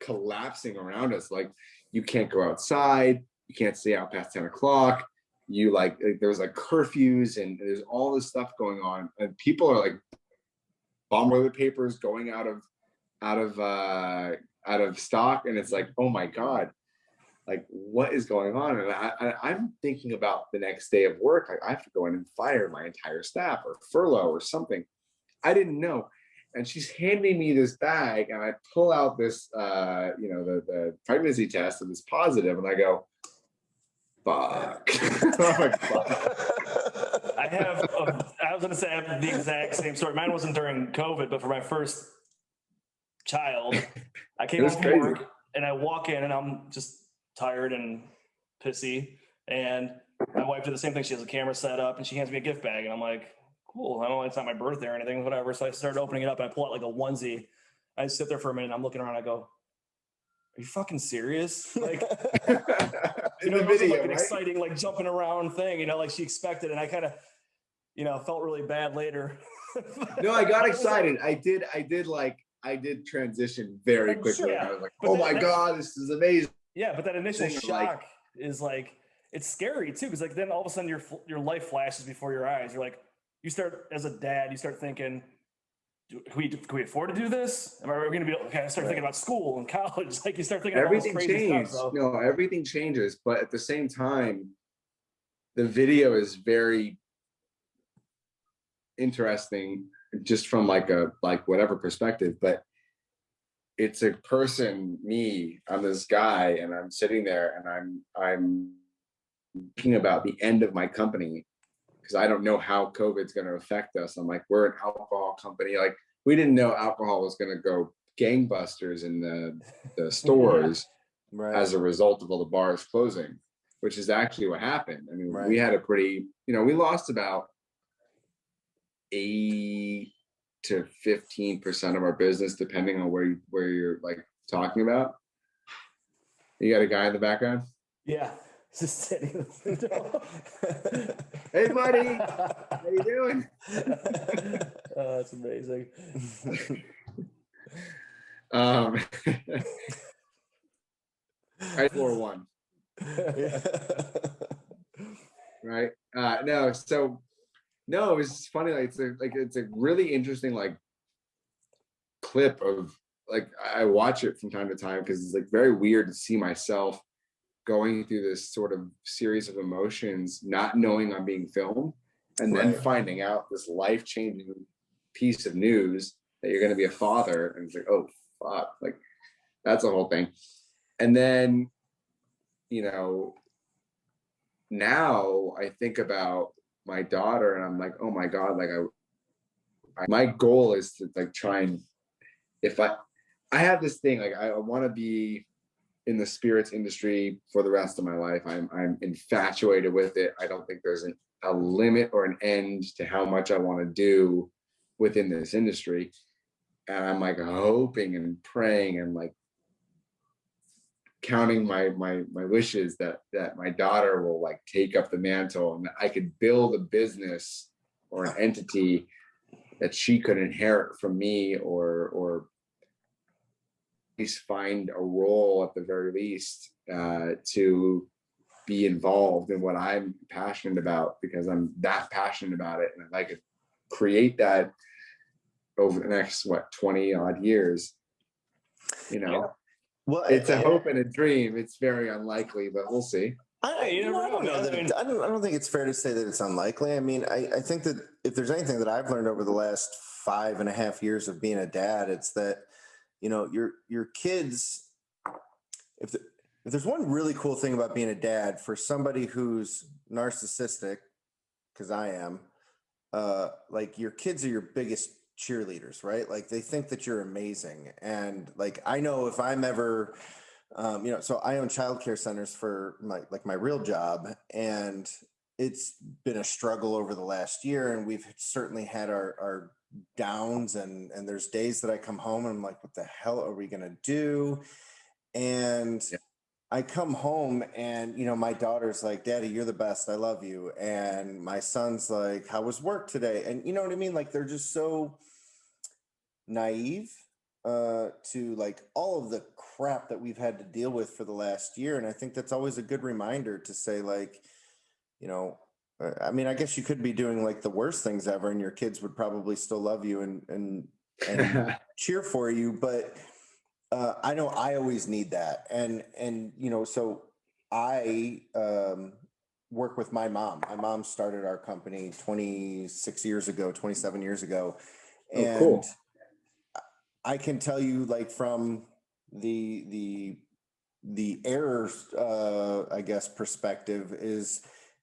[SPEAKER 4] collapsing around us. Like, you can't go outside, you can't stay out past 10 o'clock. You, like there's, like, curfews, and there's all this stuff going on, and people are, like, bomb toilet papers going out of stock, and it's like, oh my God, like, what is going on? And I'm thinking about the next day of work. Like, I have to go in and fire my entire staff or furlough or something. I didn't know. And she's handing me this bag, and I pull out this, the pregnancy test, and it's positive, and I go, fuck. I'm like, fuck.
[SPEAKER 5] I was going to say I have the exact same story. Mine wasn't during COVID, but for my first child, I came home from work, and I walk in, and I'm just tired and pissy, and my wife did the same thing. She has a camera set up, and she hands me a gift bag, and I'm like, cool, I don't know, it's not my birthday or anything, whatever. So I started opening it up, and I pull out, like, a onesie. I sit there for a minute, and I'm looking around, I go, are you fucking serious? Like,
[SPEAKER 4] in the video,
[SPEAKER 5] like an
[SPEAKER 4] right?
[SPEAKER 5] exciting, like, jumping around thing, like she expected, and I kind of, felt really bad later.
[SPEAKER 4] No, I got excited. I did transition very quickly.
[SPEAKER 5] Yeah.
[SPEAKER 4] I was like, oh my God, this is amazing.
[SPEAKER 5] Yeah, but that initial shock is, like, it's scary too, because, like, then all of a sudden your life flashes before your eyes. You're like, you start, as a dad, you start thinking, can we afford to do this? Am I going to be okay? I start thinking about school and college. Like, you start thinking
[SPEAKER 4] everything
[SPEAKER 5] about all this crazy
[SPEAKER 4] changed.
[SPEAKER 5] stuff. So.
[SPEAKER 4] No, everything changes, but at the same time, the video is very interesting, just from like whatever perspective. But it's a person, me. I'm this guy, and I'm sitting there, and I'm thinking about the end of my company, because I don't know how COVID's going to affect us. I'm like, we're an alcohol company. Like, we didn't know alcohol was going to go gangbusters in the stores. as a result of all the bars closing, which is actually what happened. I mean, we had a pretty, we lost about 8 to 15% of our business, depending on where you're like talking about. You got a guy in the background?
[SPEAKER 5] Yeah. Just sitting in the window.
[SPEAKER 4] Hey, buddy. How you doing?
[SPEAKER 5] Oh, that's amazing.
[SPEAKER 4] I 4-1. Right. No, it was funny. Like it's a really interesting like clip of like I watch it from time to time because it's like very weird to see myself going through this sort of series of emotions, not knowing I'm being filmed, and then finding out this life-changing piece of news that you're going to be a father, and it's like, oh fuck, like that's a whole thing. And then, now I think about my daughter, and I'm like, oh my god, like my goal is to like try and if I have this thing like I want to be in the spirits industry for the rest of my life. I'm infatuated with it. I don't think there's a limit or an end to how much I want to do within this industry. And I'm like hoping and praying and like counting my wishes that my daughter will like take up the mantle and that I could build a business or an entity that she could inherit from me or least find a role at the very least to be involved in what I'm passionate about because I'm that passionate about it. And I'd like to create that over the next, 20 odd years, Yeah. Well, it's a hope and a dream. It's very unlikely, but we'll see.
[SPEAKER 6] I don't think it's fair to say that it's unlikely. I mean, I think that if there's anything that I've learned over the last 5.5 years of being a dad, it's that your kids, if there's one really cool thing about being a dad for somebody who's narcissistic, because I am, like your kids are your biggest cheerleaders, right? Like they think that you're amazing. And like, I know if I'm ever, so I own childcare centers for my real job, and it's been a struggle over the last year. And we've certainly had our downs and there's days that I come home and I'm like, what the hell are we going to do? And I come home and, my daughter's like, Daddy, you're the best. I love you. And my son's like, how was work today? And you know what I mean? Like, they're just so naive to like all of the crap that we've had to deal with for the last year. And I think that's always a good reminder to say like, I mean, I guess you could be doing like the worst things ever and your kids would probably still love you and cheer for you. But I know I always need that. And so I work with my mom. My mom started our company 27 years ago. And cool. I can tell you like from the errors, I guess, perspective is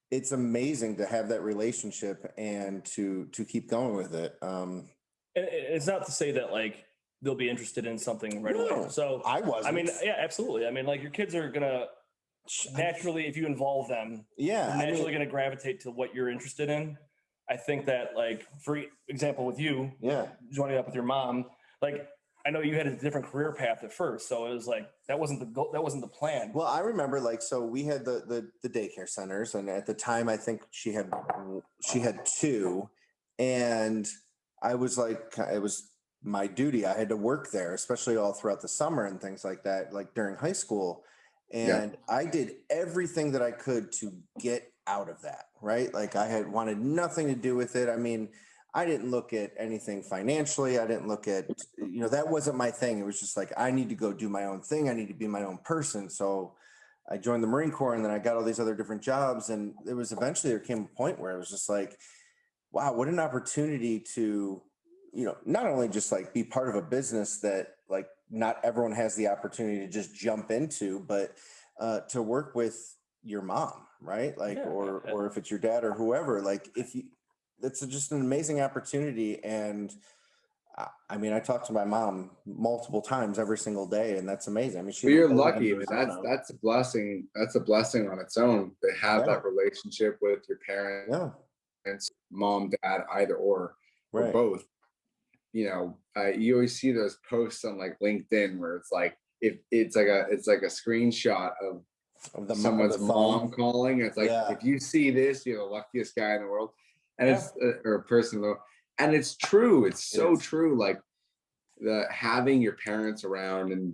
[SPEAKER 6] it's amazing to have that relationship and to keep going with it. And
[SPEAKER 5] it's not to say that like they'll be interested in something right away. So
[SPEAKER 6] I wasn't.
[SPEAKER 5] I mean, yeah, absolutely. I mean, like your kids are gonna naturally, if you involve them, they're naturally gonna gravitate to what you're interested in. I think that like, for example, with you, joining up with your mom, like I know you had a different career path at first, so it was like that wasn't the goal, that wasn't the plan.
[SPEAKER 6] Well, I remember like so we had the daycare centers, and at the time I think she had 2, and I was like, it was my duty. I had to work there, especially all throughout the summer and things like that, like during high school. And I did everything that I could to get out of that, right? Like I had wanted nothing to do with it. I mean, I didn't look at anything financially. I didn't look at, that wasn't my thing. It was just like, I need to go do my own thing. I need to be my own person. So I joined the Marine Corps, and then I got all these other different jobs. And there came a point where it was just like, wow, what an opportunity to, not only just like be part of a business that like not everyone has the opportunity to just jump into, but to work with your mom, right? Like, or if it's your dad or whoever, like that's just an amazing opportunity. And I mean, I talk to my mom multiple times every single day, and that's amazing. I mean,
[SPEAKER 4] But you're lucky. I mean, that's a blessing. That's a blessing on its own to have that relationship with your parents, mom, dad, either or both. You know, you always see those posts on like LinkedIn where it's like it's like a screenshot of someone's mom calling. It's like if you see this, you're the luckiest guy in the world, and it's or a person though, and it's true. It's so true. Like the having your parents around, and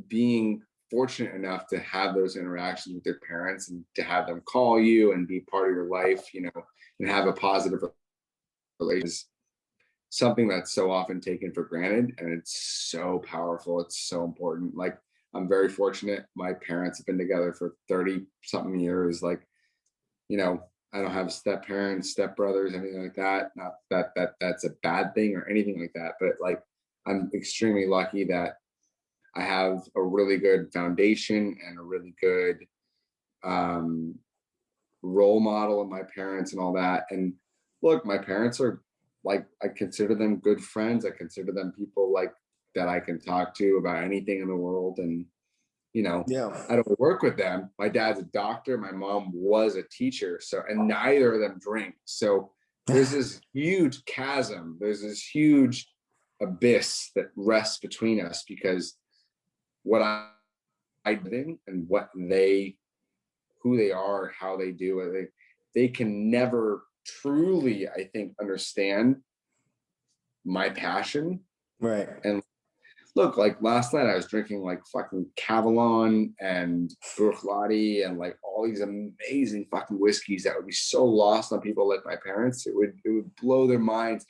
[SPEAKER 4] being fortunate enough to have those interactions with your parents and to have them call you and be part of your life, and have a positive relationship is something that's so often taken for granted, and it's so powerful. It's so important. Like, I'm very fortunate. My parents have been together for 30 something years. Like, I don't have step parents, step brothers, anything like that. Not that's a bad thing or anything like that, but like, I'm extremely lucky that I have a really good foundation and a really good role model of my parents and all that. And look, my parents are like, I consider them good friends. I consider them people like that I can talk to about anything in the world. And, I don't work with them. My dad's a doctor. My mom was a teacher. So, and neither of them drink. So there's this huge chasm. There's this huge abyss that rests between us, because what I did and who they are, how they do it, they can never truly, I think, understand my passion.
[SPEAKER 6] Right.
[SPEAKER 4] And look, like last night I was drinking like fucking Cavalon and Bruichladdich and like all these amazing fucking whiskeys that would be so lost on people like my parents. It would blow their minds.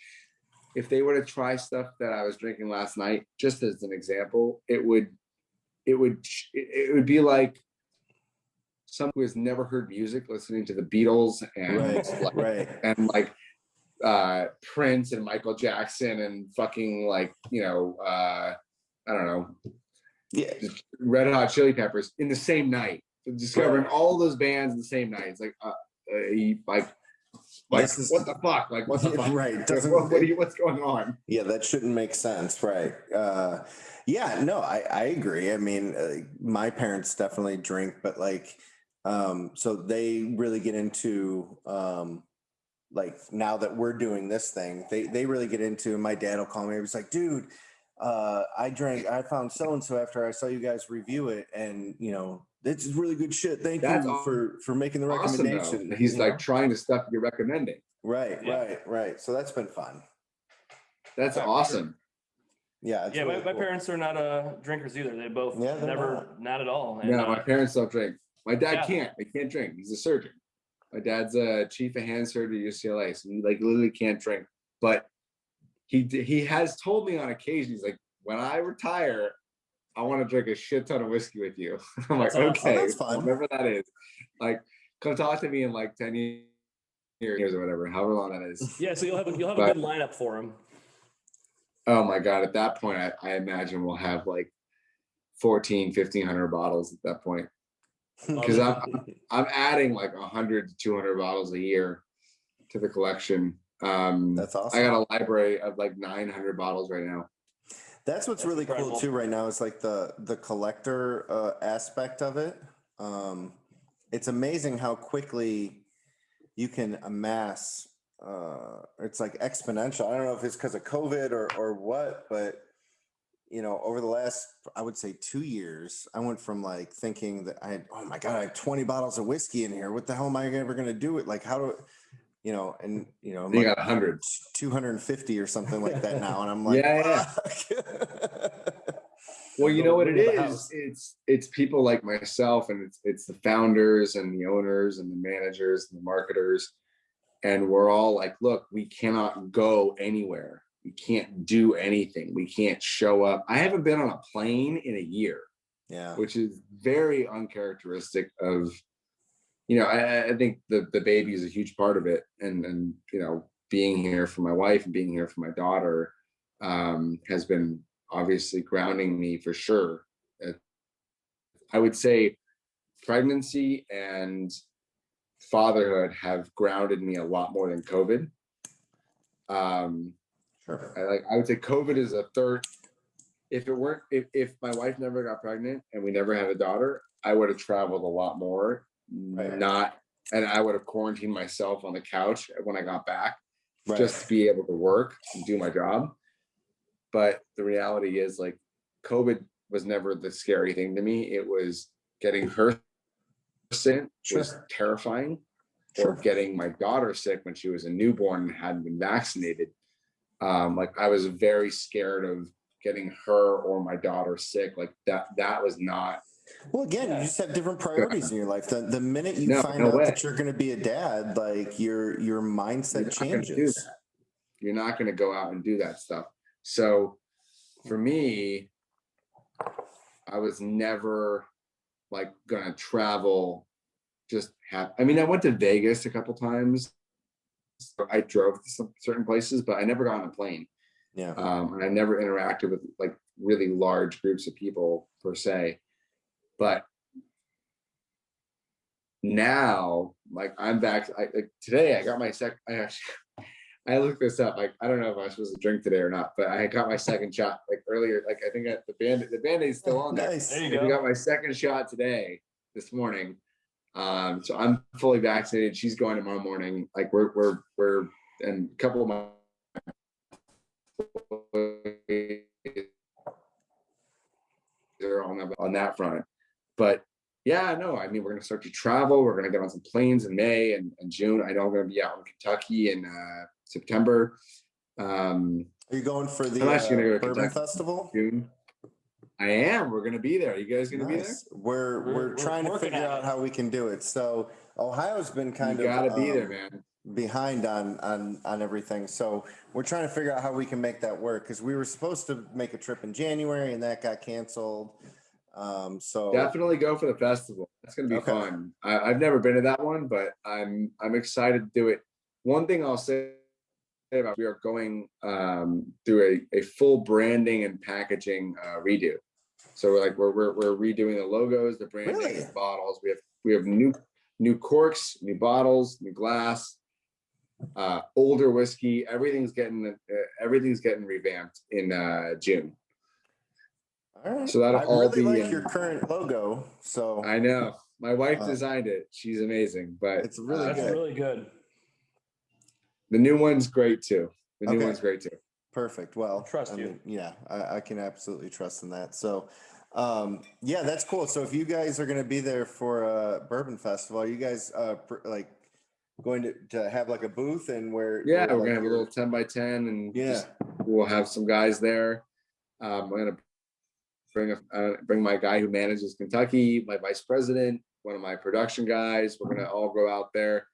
[SPEAKER 4] If they were to try stuff that I was drinking last night, just as an example, it would be like someone who has never heard music listening to the Beatles and Prince and Michael Jackson and fucking like, I don't know, Red Hot Chili Peppers in the same night. Discovering all those bands in the same night. It's like, what the fuck? Like, what the fuck?
[SPEAKER 6] Right.
[SPEAKER 4] What's going on?
[SPEAKER 6] Yeah, that shouldn't make sense. Right. I agree. I mean, my parents definitely drink, but like, so they really get into, like, now that we're doing this thing, they really get into, my dad will call me. He's like, dude, I found so-and-so after I saw you guys review it. And, this is really good shit. Thank you for making the recommendation.
[SPEAKER 4] Though. He's like trying to stuff you're recommending.
[SPEAKER 6] Right. So that's been fun.
[SPEAKER 4] That's awesome.
[SPEAKER 5] Yeah. Really my parents are not drinkers either. They both not at all. And,
[SPEAKER 4] no, my parents don't drink. My dad can't. They can't drink. He's a surgeon. My dad's a chief of hand surgery at UCLA, so he like literally can't drink. But he has told me on occasion, he's like, when I retire, I want to drink a shit ton of whiskey with you. I'm like, okay, that's fun. Whatever that is. Like, come talk to me in like 10 years or whatever, however long that is.
[SPEAKER 5] Yeah, so you'll have a good lineup for him.
[SPEAKER 4] Oh my God, at that point, I imagine we'll have like 1,500 bottles at that point. Because I'm adding like 100 to 200 bottles a year to the collection.
[SPEAKER 6] That's awesome.
[SPEAKER 4] I got a library of like 900 bottles right now.
[SPEAKER 6] That's really incredible. Cool too right now. It's like the collector aspect of it. It's amazing how quickly you can amass. It's like exponential. I don't know if it's because of COVID or what, but over the last, I would say 2 years, I went from like thinking that I have 20 bottles of whiskey in here. What the hell am I ever going to do it? Like, how do you
[SPEAKER 4] got 100,
[SPEAKER 6] 250 or something like that now. And I'm like,
[SPEAKER 4] Well, you know what it is? It's people like myself, and it's the founders and the owners and the managers and the marketers. And we're all like, look, we cannot go anywhere. We can't do anything. We can't show up. I haven't been on a plane in a year.
[SPEAKER 6] Yeah.
[SPEAKER 4] Which is very uncharacteristic of, I think the baby is a huge part of it. And being here for my wife and being here for my daughter has been obviously grounding me for sure. I would say pregnancy and fatherhood have grounded me a lot more than COVID.
[SPEAKER 6] Sure.
[SPEAKER 4] I would say COVID is a third. If it weren't, if my wife never got pregnant and we never had a daughter, I would have traveled a lot more.
[SPEAKER 6] Right.
[SPEAKER 4] And I would have quarantined myself on the couch when I got back,
[SPEAKER 6] Right.
[SPEAKER 4] just to be able to work and do my job. But the reality is, like, COVID was never the scary thing to me. It was getting her sick was terrifying, or getting my daughter sick when she was a newborn and hadn't been vaccinated. Like, I was very scared of getting her or my daughter sick. Like that was not.
[SPEAKER 6] Well, again, you just have different priorities in your life. The minute you find out that you're going to be a dad, like your mindset changes.
[SPEAKER 4] You're not going to go out and do that stuff. So for me, I was never like going to travel. I mean, I went to Vegas a couple times. I drove to some certain places, but I never got on a plane.
[SPEAKER 6] Yeah.
[SPEAKER 4] And I never interacted with like really large groups of people per se. But now, like, I'm back. Like today, I got my I looked this up. Like, I don't know if I'm supposed to drink today or not, but I got my second shot like earlier. Like, I think the Band-Aid's still on there.
[SPEAKER 6] Nice.
[SPEAKER 5] There you go.
[SPEAKER 4] I got my second shot this morning. So I'm fully vaccinated. She's going tomorrow morning. Like, we're and a couple of my they're on that front. But yeah, no, I mean, we're gonna start to travel. We're gonna get on some planes in May and June. I know I'm gonna be out in Kentucky in September.
[SPEAKER 6] Are you going for the
[SPEAKER 4] I'm actually gonna go to
[SPEAKER 6] Bourbon
[SPEAKER 4] Kentucky
[SPEAKER 6] Festival?
[SPEAKER 4] June. I am. We're gonna be there. Are you guys gonna be there?
[SPEAKER 6] We're trying to figure out how we can do it. So Ohio's been kind
[SPEAKER 4] You
[SPEAKER 6] of
[SPEAKER 4] gotta be there, man.
[SPEAKER 6] behind on everything. So we're trying to figure out how we can make that work, because we were supposed to make a trip in January and that got canceled. So
[SPEAKER 4] definitely go for the festival. That's gonna be fun. I've never been to that one, but I'm excited to do it. One thing I'll say about, we are going through a full branding and packaging redo. So we're redoing the logos, the branding, the bottles. We have new corks, new bottles, new glass, older whiskey. Everything's getting revamped in June.
[SPEAKER 6] all right.
[SPEAKER 4] So that'll all
[SPEAKER 6] really
[SPEAKER 4] be
[SPEAKER 6] like your current logo. So
[SPEAKER 4] I know my wife designed it. She's amazing, but
[SPEAKER 6] it's really
[SPEAKER 5] That's
[SPEAKER 6] good.
[SPEAKER 5] really good.
[SPEAKER 4] The new one's great too. New one's great too.
[SPEAKER 6] Perfect. Well,
[SPEAKER 5] Trust you.
[SPEAKER 6] mean, yeah, I can absolutely trust in that. So, yeah, that's cool. So if you guys are going to be there for Bourbon Festival, are you guys like going to have like a booth and where?
[SPEAKER 4] Yeah,
[SPEAKER 6] where,
[SPEAKER 4] we're
[SPEAKER 6] like,
[SPEAKER 4] gonna have a little 10x10, and
[SPEAKER 6] Yeah.
[SPEAKER 4] we'll have some guys there. I'm gonna bring my guy who manages Kentucky, my vice president, one of my production guys. We're gonna all go out there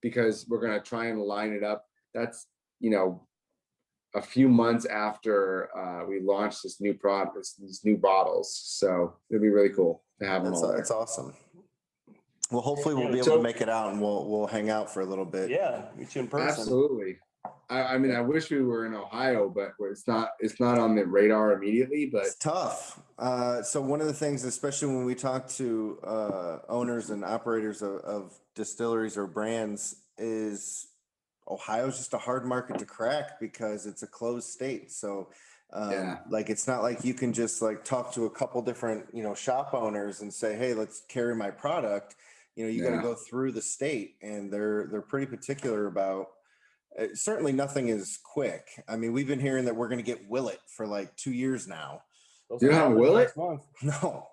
[SPEAKER 4] because we're gonna try and line it up. That's, a few months after we launched this new product, these new bottles. So it'll be really cool to have them all there.
[SPEAKER 6] That's awesome. Well, hopefully we'll be able to make it out and we'll hang out for a little bit.
[SPEAKER 5] Yeah, meet you in person.
[SPEAKER 4] Absolutely. I mean, I wish we were in Ohio, but it's not on the radar immediately, but
[SPEAKER 6] it's tough. So one of the things, especially when we talk to owners and operators of distilleries or brands, is Ohio's just a hard market to crack because it's a closed state. So like, it's not like you can just like talk to a couple different, shop owners and say, hey, let's carry my product. You got to go through the state, and they're pretty particular about certainly nothing is quick. I mean, we've been hearing that we're going to get Willet for like 2 years now.
[SPEAKER 4] You don't have Willet?
[SPEAKER 6] No.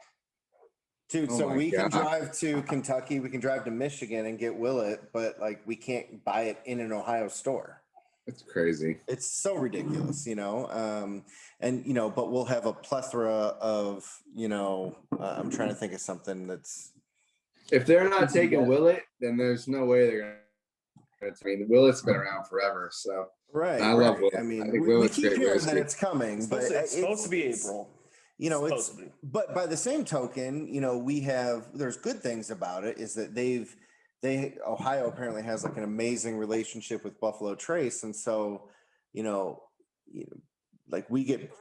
[SPEAKER 6] Dude, so we can drive to Kentucky, we can drive to Michigan and get Willet, but like we can't buy it in an Ohio store.
[SPEAKER 4] It's crazy.
[SPEAKER 6] It's so ridiculous, and but we'll have a plethora of, I'm trying to think of something that's.
[SPEAKER 4] If they're not taking Willet, then there's no way they're gonna. I mean, Willet's been around forever, so
[SPEAKER 6] right.
[SPEAKER 4] I love Willet.
[SPEAKER 6] I mean,
[SPEAKER 4] I think
[SPEAKER 6] we
[SPEAKER 4] Willet's
[SPEAKER 6] keep
[SPEAKER 4] great
[SPEAKER 6] hearing
[SPEAKER 4] whiskey.
[SPEAKER 6] that it's coming, but
[SPEAKER 5] It's supposed to be April.
[SPEAKER 6] But by the same token, there's good things about it, is that Ohio apparently has like an amazing relationship with Buffalo Trace. And so, like we get,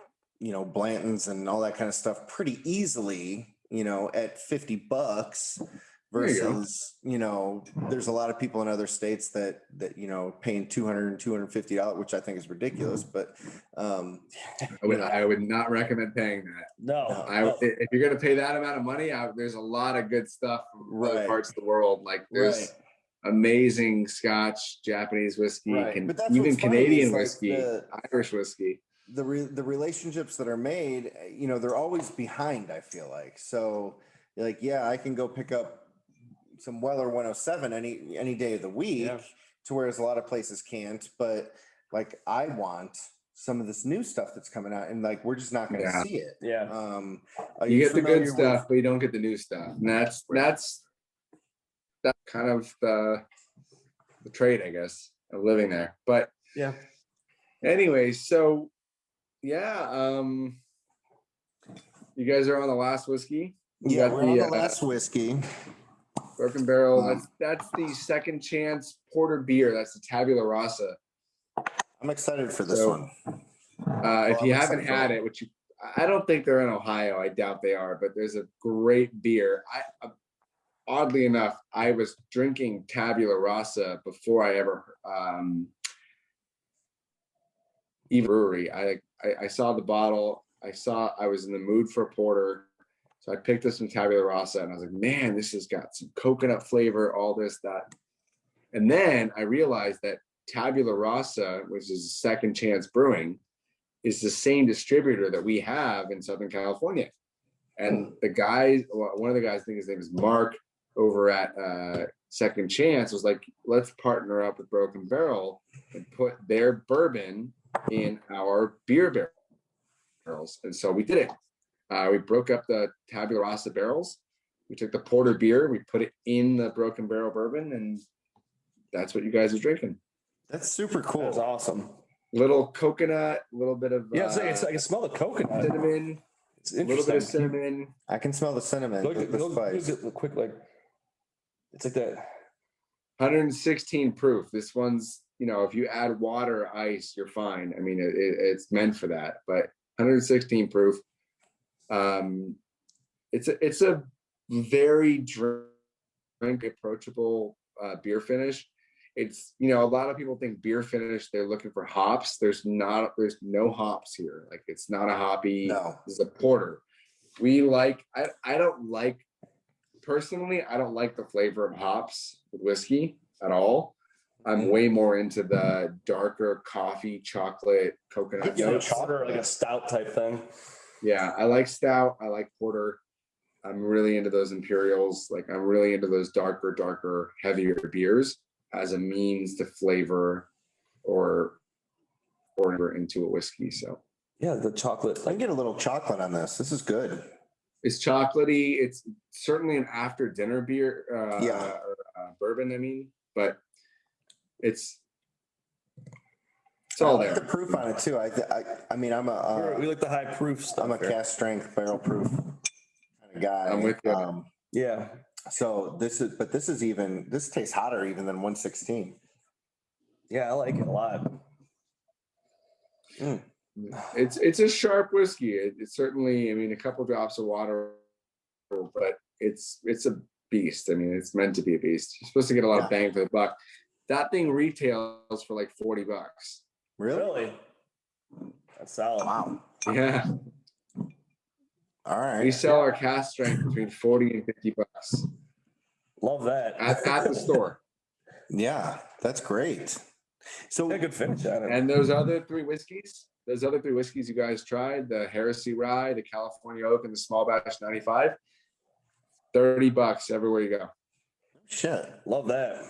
[SPEAKER 6] Blanton's and all that kind of stuff pretty easily, at $50. versus, there's a lot of people in other states that, paying $200 and $250, which I think is ridiculous, but,
[SPEAKER 7] I would not recommend paying that.
[SPEAKER 5] No.
[SPEAKER 7] If you're going to pay that amount of money, there's a lot of good stuff from other parts of the world. Like there's amazing Scotch, Japanese whiskey, even Canadian whiskey, Irish whiskey.
[SPEAKER 6] The relationships that are made, they're always behind, I feel like. So like, I can go pick up some Weller 107 any day of the week, to whereas a lot of places can't. But like, I want some of this new stuff that's coming out, and like, we're just not going to see it.
[SPEAKER 7] You get the good stuff, but you don't get the new stuff, and that's kind of the trade, I guess, of living there. But anyway, so you guys are on the last whiskey.
[SPEAKER 6] We're on the last whiskey.
[SPEAKER 7] Broken Barrel. That's the second chance porter beer. That's the Tabula Rasa.
[SPEAKER 6] I'm excited for this one.
[SPEAKER 7] If you haven't had it, which I don't think they're in Ohio, I doubt they are, but there's a great beer. Oddly enough, I was drinking Tabula Rasa before I ever even brewery. I saw the bottle. I was in the mood for a porter. So I picked up some Tabula Rasa and I was like, man, this has got some coconut flavor, all this, that. And then I realized that Tabula Rasa, which is Second Chance Brewing, is the same distributor that we have in Southern California. And one of the guys, I think his name is Mark, over at Second Chance, was like, let's partner up with Broken Barrel and put their bourbon in our beer barrels. And so we did it. We broke up the Tabula Rasa barrels. We took the porter beer, we put it in the Broken Barrel bourbon, and that's what you guys are drinking.
[SPEAKER 6] That's super cool.
[SPEAKER 5] That's awesome.
[SPEAKER 7] Little coconut, a little bit of
[SPEAKER 5] I can smell the coconut.
[SPEAKER 7] Cinnamon.
[SPEAKER 5] It's
[SPEAKER 7] a little bit of cinnamon.
[SPEAKER 6] I can smell the cinnamon.
[SPEAKER 5] Look quick, like it's like that.
[SPEAKER 7] 116 proof. This one's, if you add water or ice, you're fine. I mean, it's meant for that. But 116 proof. It's a very drink approachable beer finish. It's, a lot of people think beer finish, they're looking for hops. There's no hops here. Like, it's not a hoppy.
[SPEAKER 6] No.
[SPEAKER 7] This is a porter. Personally, I don't like the flavor of hops with whiskey at all. I'm way more into the darker coffee, chocolate, coconut notes.
[SPEAKER 5] Like a stout type thing.
[SPEAKER 7] Yeah, I like stout. I like porter. I'm really into those imperials. Like, I'm really into those darker, heavier beers as a means to flavor or into a whiskey. So
[SPEAKER 5] the chocolate.
[SPEAKER 6] I can get a little chocolate on this. This is good.
[SPEAKER 7] It's chocolatey. It's certainly an after dinner beer. Bourbon. I mean, but it's all there.
[SPEAKER 6] The proof on it too. I mean,
[SPEAKER 5] we like the high proof stuff.
[SPEAKER 6] I'm a cast strength barrel proof kind of guy.
[SPEAKER 7] I'm with you.
[SPEAKER 6] So this tastes hotter even than 116.
[SPEAKER 5] Yeah, I like it a lot.
[SPEAKER 7] It's a sharp whiskey. It's certainly, I mean, a couple drops of water, but it's a beast. I mean, it's meant to be a beast. You're supposed to get a lot of bang for the buck. That thing retails for like $40.
[SPEAKER 6] Really?
[SPEAKER 5] That's solid.
[SPEAKER 6] Wow.
[SPEAKER 7] Yeah.
[SPEAKER 6] All right.
[SPEAKER 7] We sell our cast strength between $40 and $50.
[SPEAKER 5] Love that.
[SPEAKER 7] At the store.
[SPEAKER 6] Yeah, that's great. So
[SPEAKER 5] good finish on it.
[SPEAKER 7] And those other three whiskeys you guys tried, the Heresy Rye, the California Oak, and the Small Batch 95, $30 everywhere you go.
[SPEAKER 6] Shit.
[SPEAKER 5] Love that.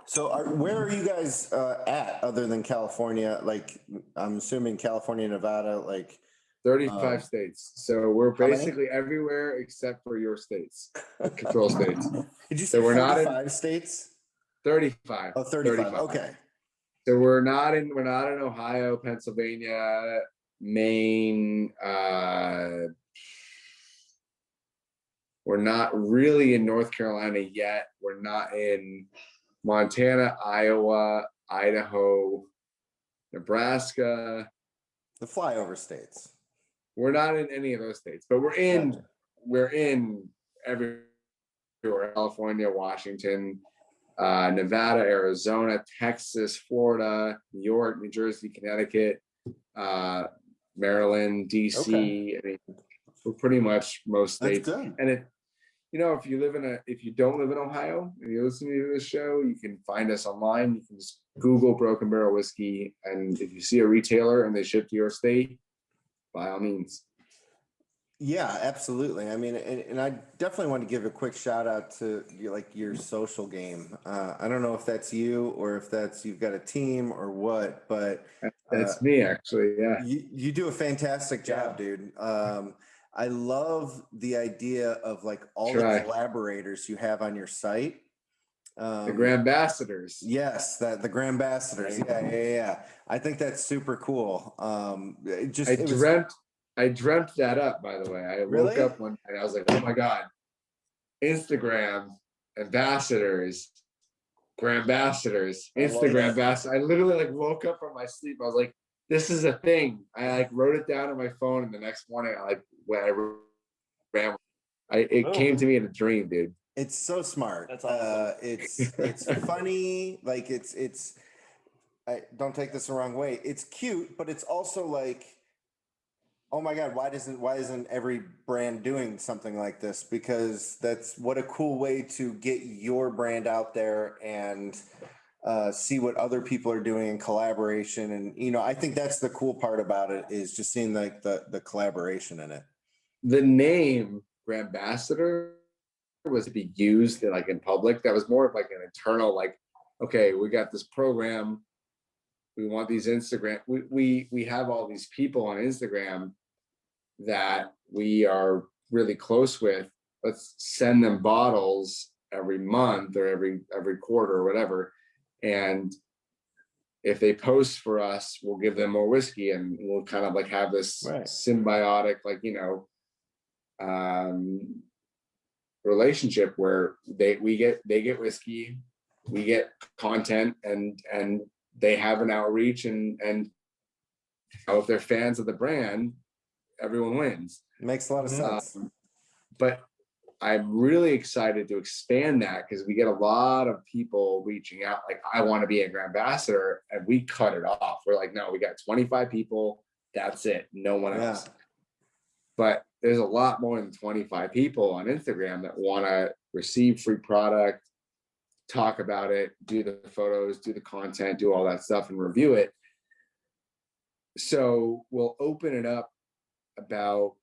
[SPEAKER 6] So where are you guys at other than California? Like, I'm assuming California, Nevada, like
[SPEAKER 7] 35 states. So we're basically everywhere except for your states, control states.
[SPEAKER 6] Did you say
[SPEAKER 7] so we're
[SPEAKER 6] 45
[SPEAKER 7] not in
[SPEAKER 6] states?
[SPEAKER 7] 35.
[SPEAKER 6] Oh, 35. Okay.
[SPEAKER 7] So we're not in Ohio, Pennsylvania, Maine. We're not really in North Carolina yet. We're not in Montana, Iowa, Idaho, Nebraska.
[SPEAKER 6] The flyover states.
[SPEAKER 7] We're not in any of those states, but we're in every California, Washington, Nevada, Arizona, Texas, Florida, New York, New Jersey, Connecticut, Maryland, DC.
[SPEAKER 6] Okay.
[SPEAKER 7] I mean, we're pretty much most states.
[SPEAKER 6] That's good.
[SPEAKER 7] And if you don't live in Ohio and you're listening to this show, you can find us online. You can just Google Broken Barrel Whiskey, and if you see a retailer and they ship to your state, by all means.
[SPEAKER 6] Yeah, absolutely. I mean, and I definitely want to give a quick shout out to your social game. I don't know if that's you or if you've got a team or what, but
[SPEAKER 7] that's me actually. Yeah,
[SPEAKER 6] you do a fantastic job, dude. I love the idea of like all the collaborators you have on your site.
[SPEAKER 7] The Grand Ambassadors.
[SPEAKER 6] Yes, the Grand Ambassadors. Yeah. I think that's super cool.
[SPEAKER 7] I dreamt that up, by the way. I woke up one night and I was like, oh my God, Instagram ambassadors, Grand Ambassadors, Instagram ambassadors. I literally woke up from my sleep. I was like, this is a thing. I wrote it down on my phone, and the next morning it came to me in a dream, dude.
[SPEAKER 6] It's so smart.
[SPEAKER 5] That's awesome.
[SPEAKER 6] It's funny. I don't take this the wrong way. It's cute, but it's also like, oh my God, why isn't every brand doing something like this? Because that's what a cool way to get your brand out there and see what other people are doing in collaboration. And, I think that's the cool part about it, is just seeing the collaboration in it.
[SPEAKER 7] The name Grand Ambassador was to be used in public. That was more of an internal, okay, we got this program. We want these Instagram. We have all these people on Instagram that we are really close with. Let's send them bottles every month or every quarter or whatever. And if they post for us, we'll give them more whiskey, and we'll kind of have this symbiotic, relationship where they get whiskey, we get content, and they have an outreach, and if they're fans of the brand, everyone wins.
[SPEAKER 6] Makes a lot of sense.
[SPEAKER 7] But I'm really excited to expand that, because we get a lot of people reaching out I want to be a Grand Ambassador, and we cut it off. We're like, no, we got 25 people. That's it. No one else. But there's a lot more than 25 people on Instagram that want to receive free product, talk about it, do the photos, do the content, do all that stuff, and review it. So we'll open it up about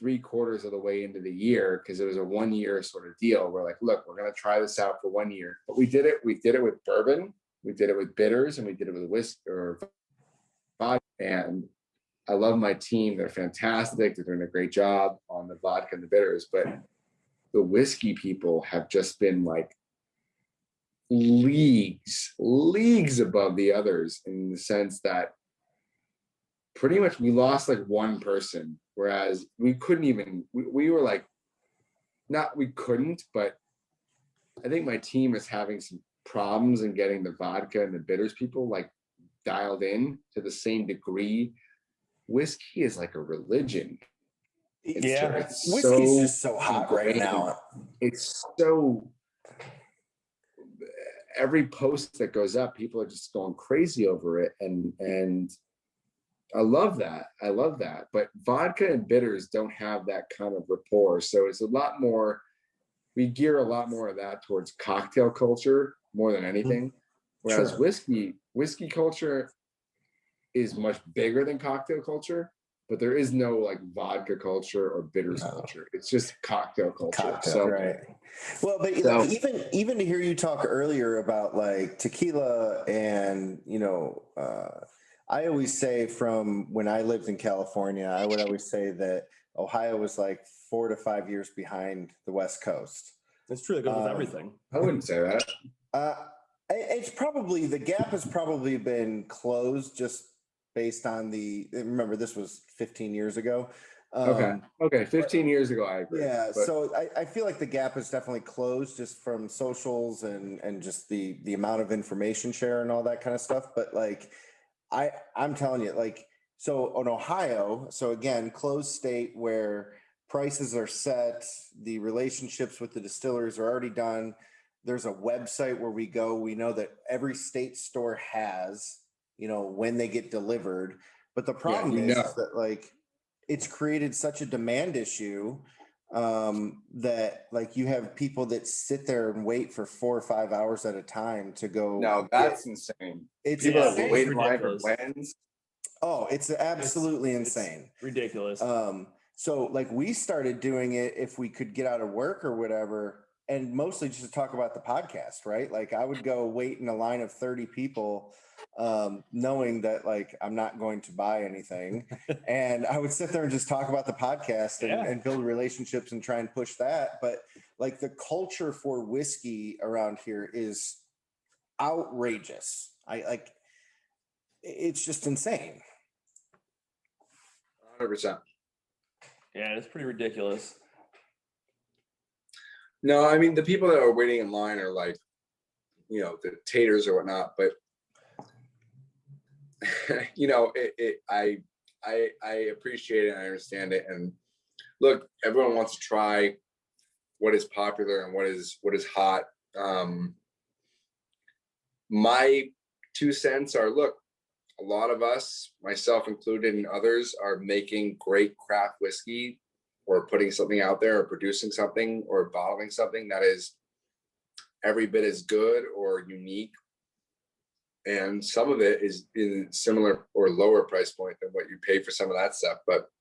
[SPEAKER 7] 3/4 of the way into the year, because it was a 1-year sort of deal. We're like, look, we're going to try this out for 1 year. But we did it with bourbon, we did it with bitters, and we did it with whiskey or vodka. And I love my team. They're fantastic. They're doing a great job on the vodka and the bitters. But the whiskey people have just been leagues above the others, in the sense that pretty much we lost one person, whereas we couldn't even, we were we couldn't, but I think my team is having some problems in getting the vodka and the bitters people dialed in to the same degree. Whiskey is like a religion.
[SPEAKER 6] Whiskey's just so hot right now.
[SPEAKER 7] It's so, every post that goes up, people are just going crazy over it, and I love that. But vodka and bitters don't have that kind of rapport. So it's a lot more, we gear a lot more of that towards cocktail culture more than anything. Whereas whiskey culture is much bigger than cocktail culture, but there is no vodka culture or bitters culture. It's just cocktail culture.
[SPEAKER 6] Well, but even to hear you talk earlier about tequila, and I always say, from when I lived in California, I would always say that Ohio was 4 to 5 years behind the West Coast.
[SPEAKER 5] It's truly good with everything.
[SPEAKER 7] I wouldn't say that.
[SPEAKER 6] It's probably, the gap has probably been closed, just based on remember, this was 15 years ago.
[SPEAKER 7] Okay. 15 years ago, I agree.
[SPEAKER 6] Yeah. So I feel like the gap is definitely closed, just from socials and just the amount of information share and all that kind of stuff. But I'm telling you, so in Ohio, so again, closed state, where prices are set. The relationships with the distillers are already done. There's a website where we go. We know that every state store has, when they get delivered. But the problem is that like it's created such a demand issue that like you have people that sit there and wait for 4 or 5 hours at a time to go.
[SPEAKER 7] No, that's insane.
[SPEAKER 6] It's
[SPEAKER 7] people that
[SPEAKER 6] insane.
[SPEAKER 7] wait in line for blends.
[SPEAKER 6] Oh, it's absolutely insane.
[SPEAKER 5] It's ridiculous.
[SPEAKER 6] So like we started doing it if we could get out of work or whatever, and mostly just to talk about the podcast, right? Like I would go wait in a line of 30 people, knowing that like I'm not going to buy anything. And I would sit there and just talk about the podcast and build relationships and try and push that. But like the culture for whiskey around here is outrageous. It's just insane.
[SPEAKER 7] 100%.
[SPEAKER 5] Yeah, it's pretty ridiculous.
[SPEAKER 7] No, I mean, the people that are waiting in line are like, the taters or whatnot, but I appreciate it. I understand it. And look, everyone wants to try what is popular and what is hot. My 2 cents are, look, a lot of us, myself included and others, are making great craft whiskey or putting something out there or producing something or bottling something that is every bit as good or unique. And some of it is in similar or lower price point than what you pay for some of that stuff. But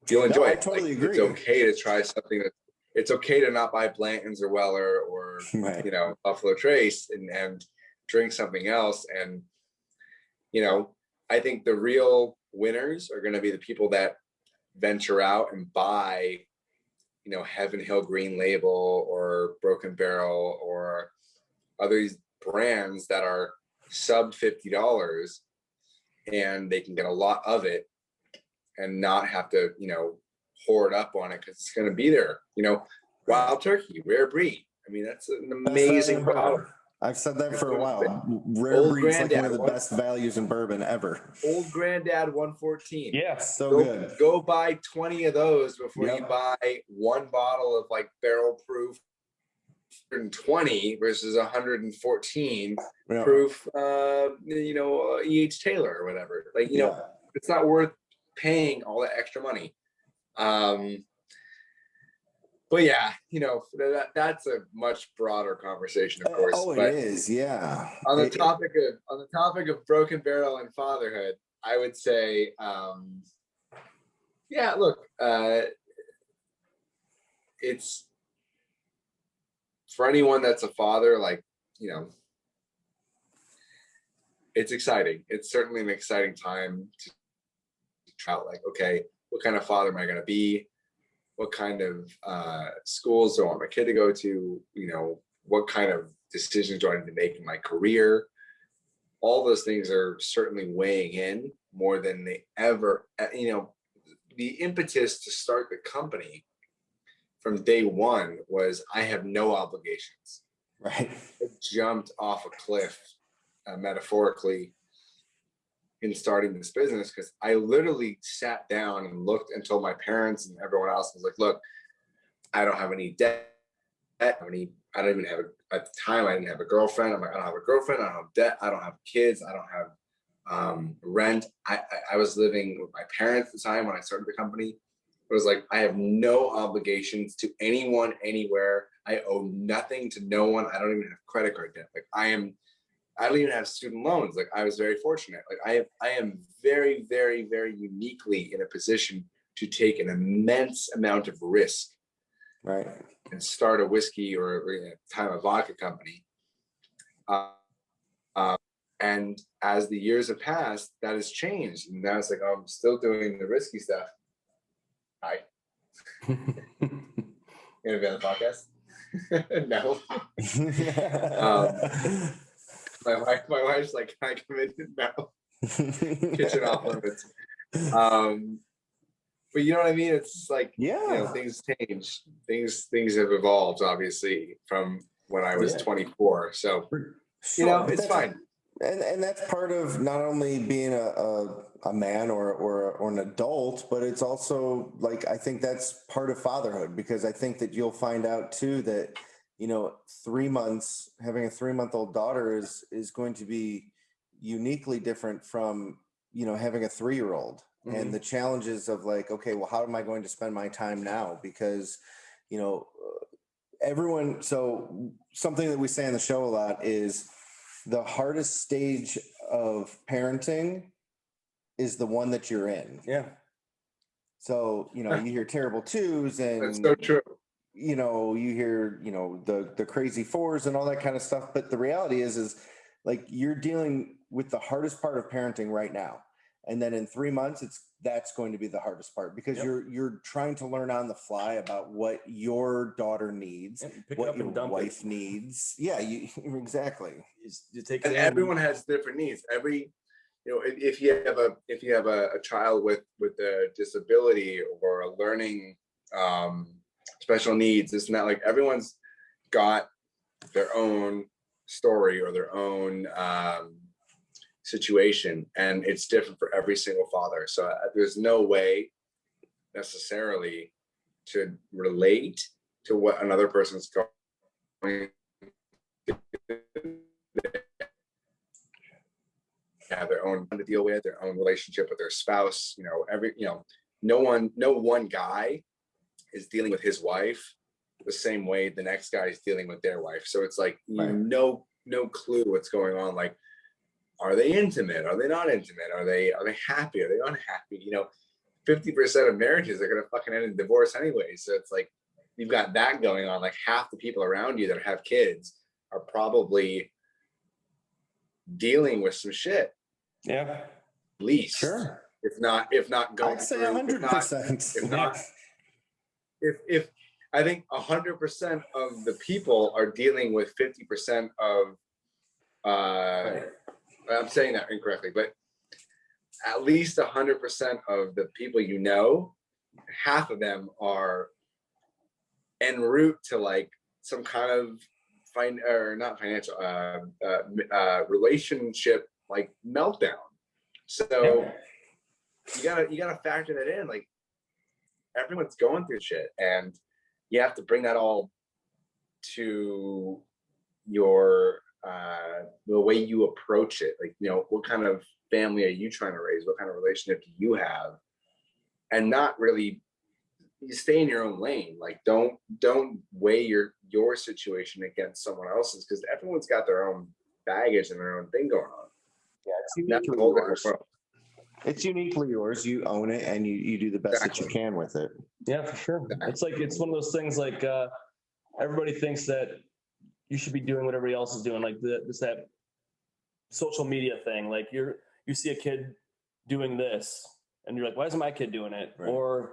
[SPEAKER 7] you'll enjoy it. I totally agree. It's okay to try something it's okay to not buy Blanton's or Weller or, Buffalo Trace and drink something else. And, I think the real winners are going to be the people that venture out and buy, Heaven Hill Green Label or Broken Barrel or other brands that are sub $50 and they can get a lot of it and not have to, hoard up on it because it's going to be there. Wild Turkey, rare breed. I mean, that's an amazing bottle.
[SPEAKER 6] I've said that for a while. Rare breed's like one of the best values in bourbon ever.
[SPEAKER 7] Old Granddad 114.
[SPEAKER 6] Yeah, so good.
[SPEAKER 7] Go buy 20 of those before you buy one bottle of like barrel proof 120 versus 114 proof, E.H. Taylor or whatever. Like, it's not worth paying all that extra money. But yeah, that's a much broader conversation, of course.
[SPEAKER 6] It is, yeah.
[SPEAKER 7] On the topic of Broken Barrel and fatherhood, I would say, look, it's for anyone that's a father, like, it's exciting. It's certainly an exciting time to try out, like, okay, what kind of father am I going to be? What kind of schools do I want my kid to go to? What kind of decisions do I need to make in my career? All those things are certainly weighing in more than they ever, the impetus to start the company from day one was I have no obligations.
[SPEAKER 6] Right.
[SPEAKER 7] I jumped off a cliff, metaphorically, in starting this business because I literally sat down and looked and told my parents and everyone else, was like, look, I don't have any debt. I don't even have at the time, I didn't have a girlfriend. I'm like, I don't have a girlfriend. I don't have debt. I don't have kids. I don't have rent. I was living with my parents at the time when I started the company. It was like, I have no obligations to anyone, anywhere. I owe nothing to no one. I don't even have credit card debt. Like I don't even have student loans. Like I was very fortunate. Like I am very, very, very uniquely in a position to take an immense amount of risk,
[SPEAKER 6] right,
[SPEAKER 7] and start a whiskey or at the time a vodka company. And as the years have passed, that has changed. And now it's like, oh, I'm still doing the risky stuff. Hi. You gonna be on the podcast? No. My wife's like, can I come in? No. Kitchen off limits. But you know what I mean? It's like, things change. Things have evolved, obviously, from when I was 24. So, it's fine.
[SPEAKER 6] And that's part of not only being a man or an adult, but it's also like, I think that's part of fatherhood, because I think that you'll find out too that, 3 months, having a 3-month-old daughter is going to be uniquely different from, having a 3-year-old. And the challenges of like, okay, well, how am I going to spend my time now? Because, everyone, so something that we say on the show a lot is the hardest stage of parenting is the one that you're in.
[SPEAKER 2] Yeah.
[SPEAKER 6] So, you hear terrible twos and
[SPEAKER 7] That's so true.
[SPEAKER 6] You hear, the crazy fours and all that kind of stuff. But the reality is like you're dealing with the hardest part of parenting right now. And then in 3 months, that's going to be the hardest part, because you're trying to learn on the fly about what your daughter needs, what your wife needs. Yeah, exactly.
[SPEAKER 2] You take
[SPEAKER 7] and everyone has different needs. If you have a child with a disability or a learning special needs, it's not like everyone's got their own story or their own situation, and it's different for every single father. So there's no way necessarily to relate to what another person's going to have their own to deal with, their own relationship with their spouse. No one guy is dealing with his wife the same way the next guy is dealing with their wife. So it's like no clue what's going on. Like, are they intimate? Are they not intimate? Are they happy? Are they unhappy? 50% of marriages are gonna fucking end in divorce anyway. So it's like you've got that going on. Like half the people around you that have kids are probably dealing with some shit.
[SPEAKER 2] Yeah.
[SPEAKER 7] At least.
[SPEAKER 6] Sure.
[SPEAKER 7] If not going
[SPEAKER 6] I'd say
[SPEAKER 7] through,
[SPEAKER 6] 100%.
[SPEAKER 7] if I think 100% of the people are dealing with 50% of I'm saying that incorrectly, but at least 100% of the people, half of them are en route to like some kind of not financial relationship like meltdown. So you gotta factor that in. Like everyone's going through shit, and you have to bring that all to your the way you approach it. Like, what kind of family are you trying to raise? What kind of relationship do you have? And not really, you stay in your own lane. Like, don't weigh your situation against someone else's, because everyone's got their own baggage and their own thing going on.
[SPEAKER 6] Yeah, it's uniquely yours. It's uniquely yours. You own it, and you do the best that you can with it.
[SPEAKER 2] Yeah, for sure. It's like, it's one of those things like everybody thinks that you should be doing what everybody else is doing. Like that social media thing. Like you see a kid doing this and you're like, why isn't my kid doing it? Right. Or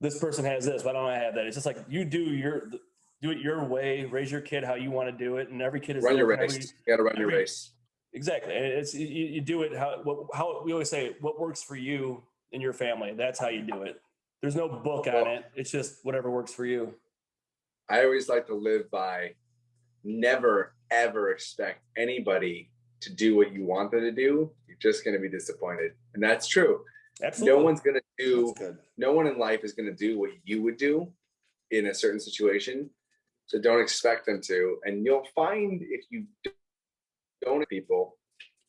[SPEAKER 2] this person has this, why don't I have that? It's just like, you do it your way, raise your kid how you want to do it. And every kid is
[SPEAKER 7] run your race. You got to run your race.
[SPEAKER 2] Exactly. And it's, you do it how we always say, what works for you and your family. That's how you do it. There's no book on it. It's just whatever works for you.
[SPEAKER 7] I always like to live by never, ever expect anybody to do what you want them to do. You're just going to be disappointed. And that's true.
[SPEAKER 2] Absolutely.
[SPEAKER 7] No one in life is going to do what you would do in a certain situation. So don't expect them to. And you'll find if you don't people,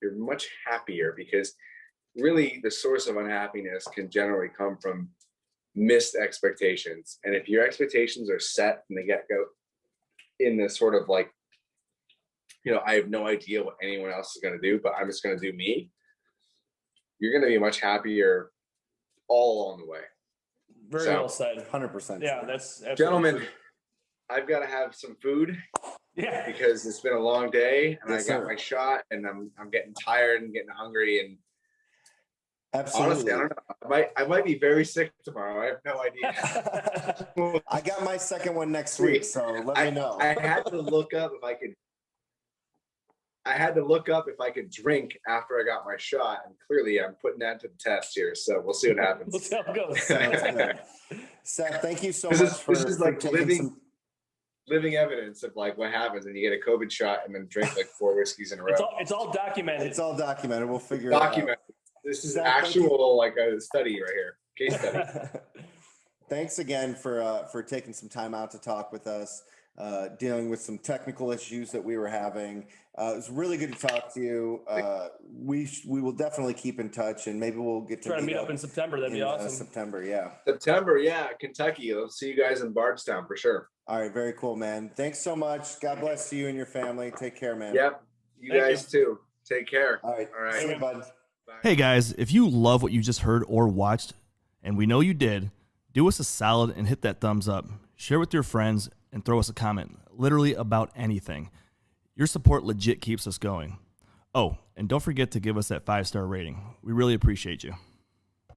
[SPEAKER 7] you're much happier, because really the source of unhappiness can generally come from missed expectations. And if your expectations are set from the get-go in this sort of like, I have no idea what anyone else is going to do, but I'm just going to do me, you're going to be much happier all along the way.
[SPEAKER 2] Very well said.
[SPEAKER 6] 100%.
[SPEAKER 2] Yeah, that's
[SPEAKER 7] gentlemen, true. I've got to have some food.
[SPEAKER 2] Yeah,
[SPEAKER 7] because it's been a long day, and
[SPEAKER 6] yes,
[SPEAKER 7] I got my shot, and I'm getting tired and getting hungry, and
[SPEAKER 6] absolutely,
[SPEAKER 7] honestly, I don't know. I might be very sick tomorrow. I have no idea.
[SPEAKER 6] I got my second one next week, so let me know.
[SPEAKER 7] I had to look up if I could drink after I got my shot, and clearly I'm putting that to the test here. So we'll see what happens.
[SPEAKER 2] We'll see how it goes.
[SPEAKER 6] Seth, thank you so much for taking
[SPEAKER 7] living evidence of like what happens when you get a COVID shot and then drink like 4 whiskeys in a row.
[SPEAKER 2] It's all documented.
[SPEAKER 6] It's all documented. We'll figure it out.
[SPEAKER 7] This is actual like a study right here, case study.
[SPEAKER 6] Thanks again for taking some time out to talk with us, dealing with some technical issues that we were having. It was really good to talk to you. We will definitely keep in touch, and maybe we'll get to
[SPEAKER 5] Try to meet up in September. That'd be awesome.
[SPEAKER 6] September, yeah.
[SPEAKER 7] September, yeah, Kentucky. I'll see you guys in Bardstown for sure.
[SPEAKER 6] All right, very cool, man. Thanks so much. God bless you and your family. Take care, man.
[SPEAKER 7] Yep, you guys too. Take care.
[SPEAKER 6] All right, see you, bud.
[SPEAKER 7] Bye.
[SPEAKER 8] Hey guys, if you love what you just heard or watched, and we know you did, do us a solid and hit that thumbs up. Share with your friends and throw us a comment, literally about anything. Your support legit keeps us going. Oh, and don't forget to give us that 5-star rating. We really appreciate you.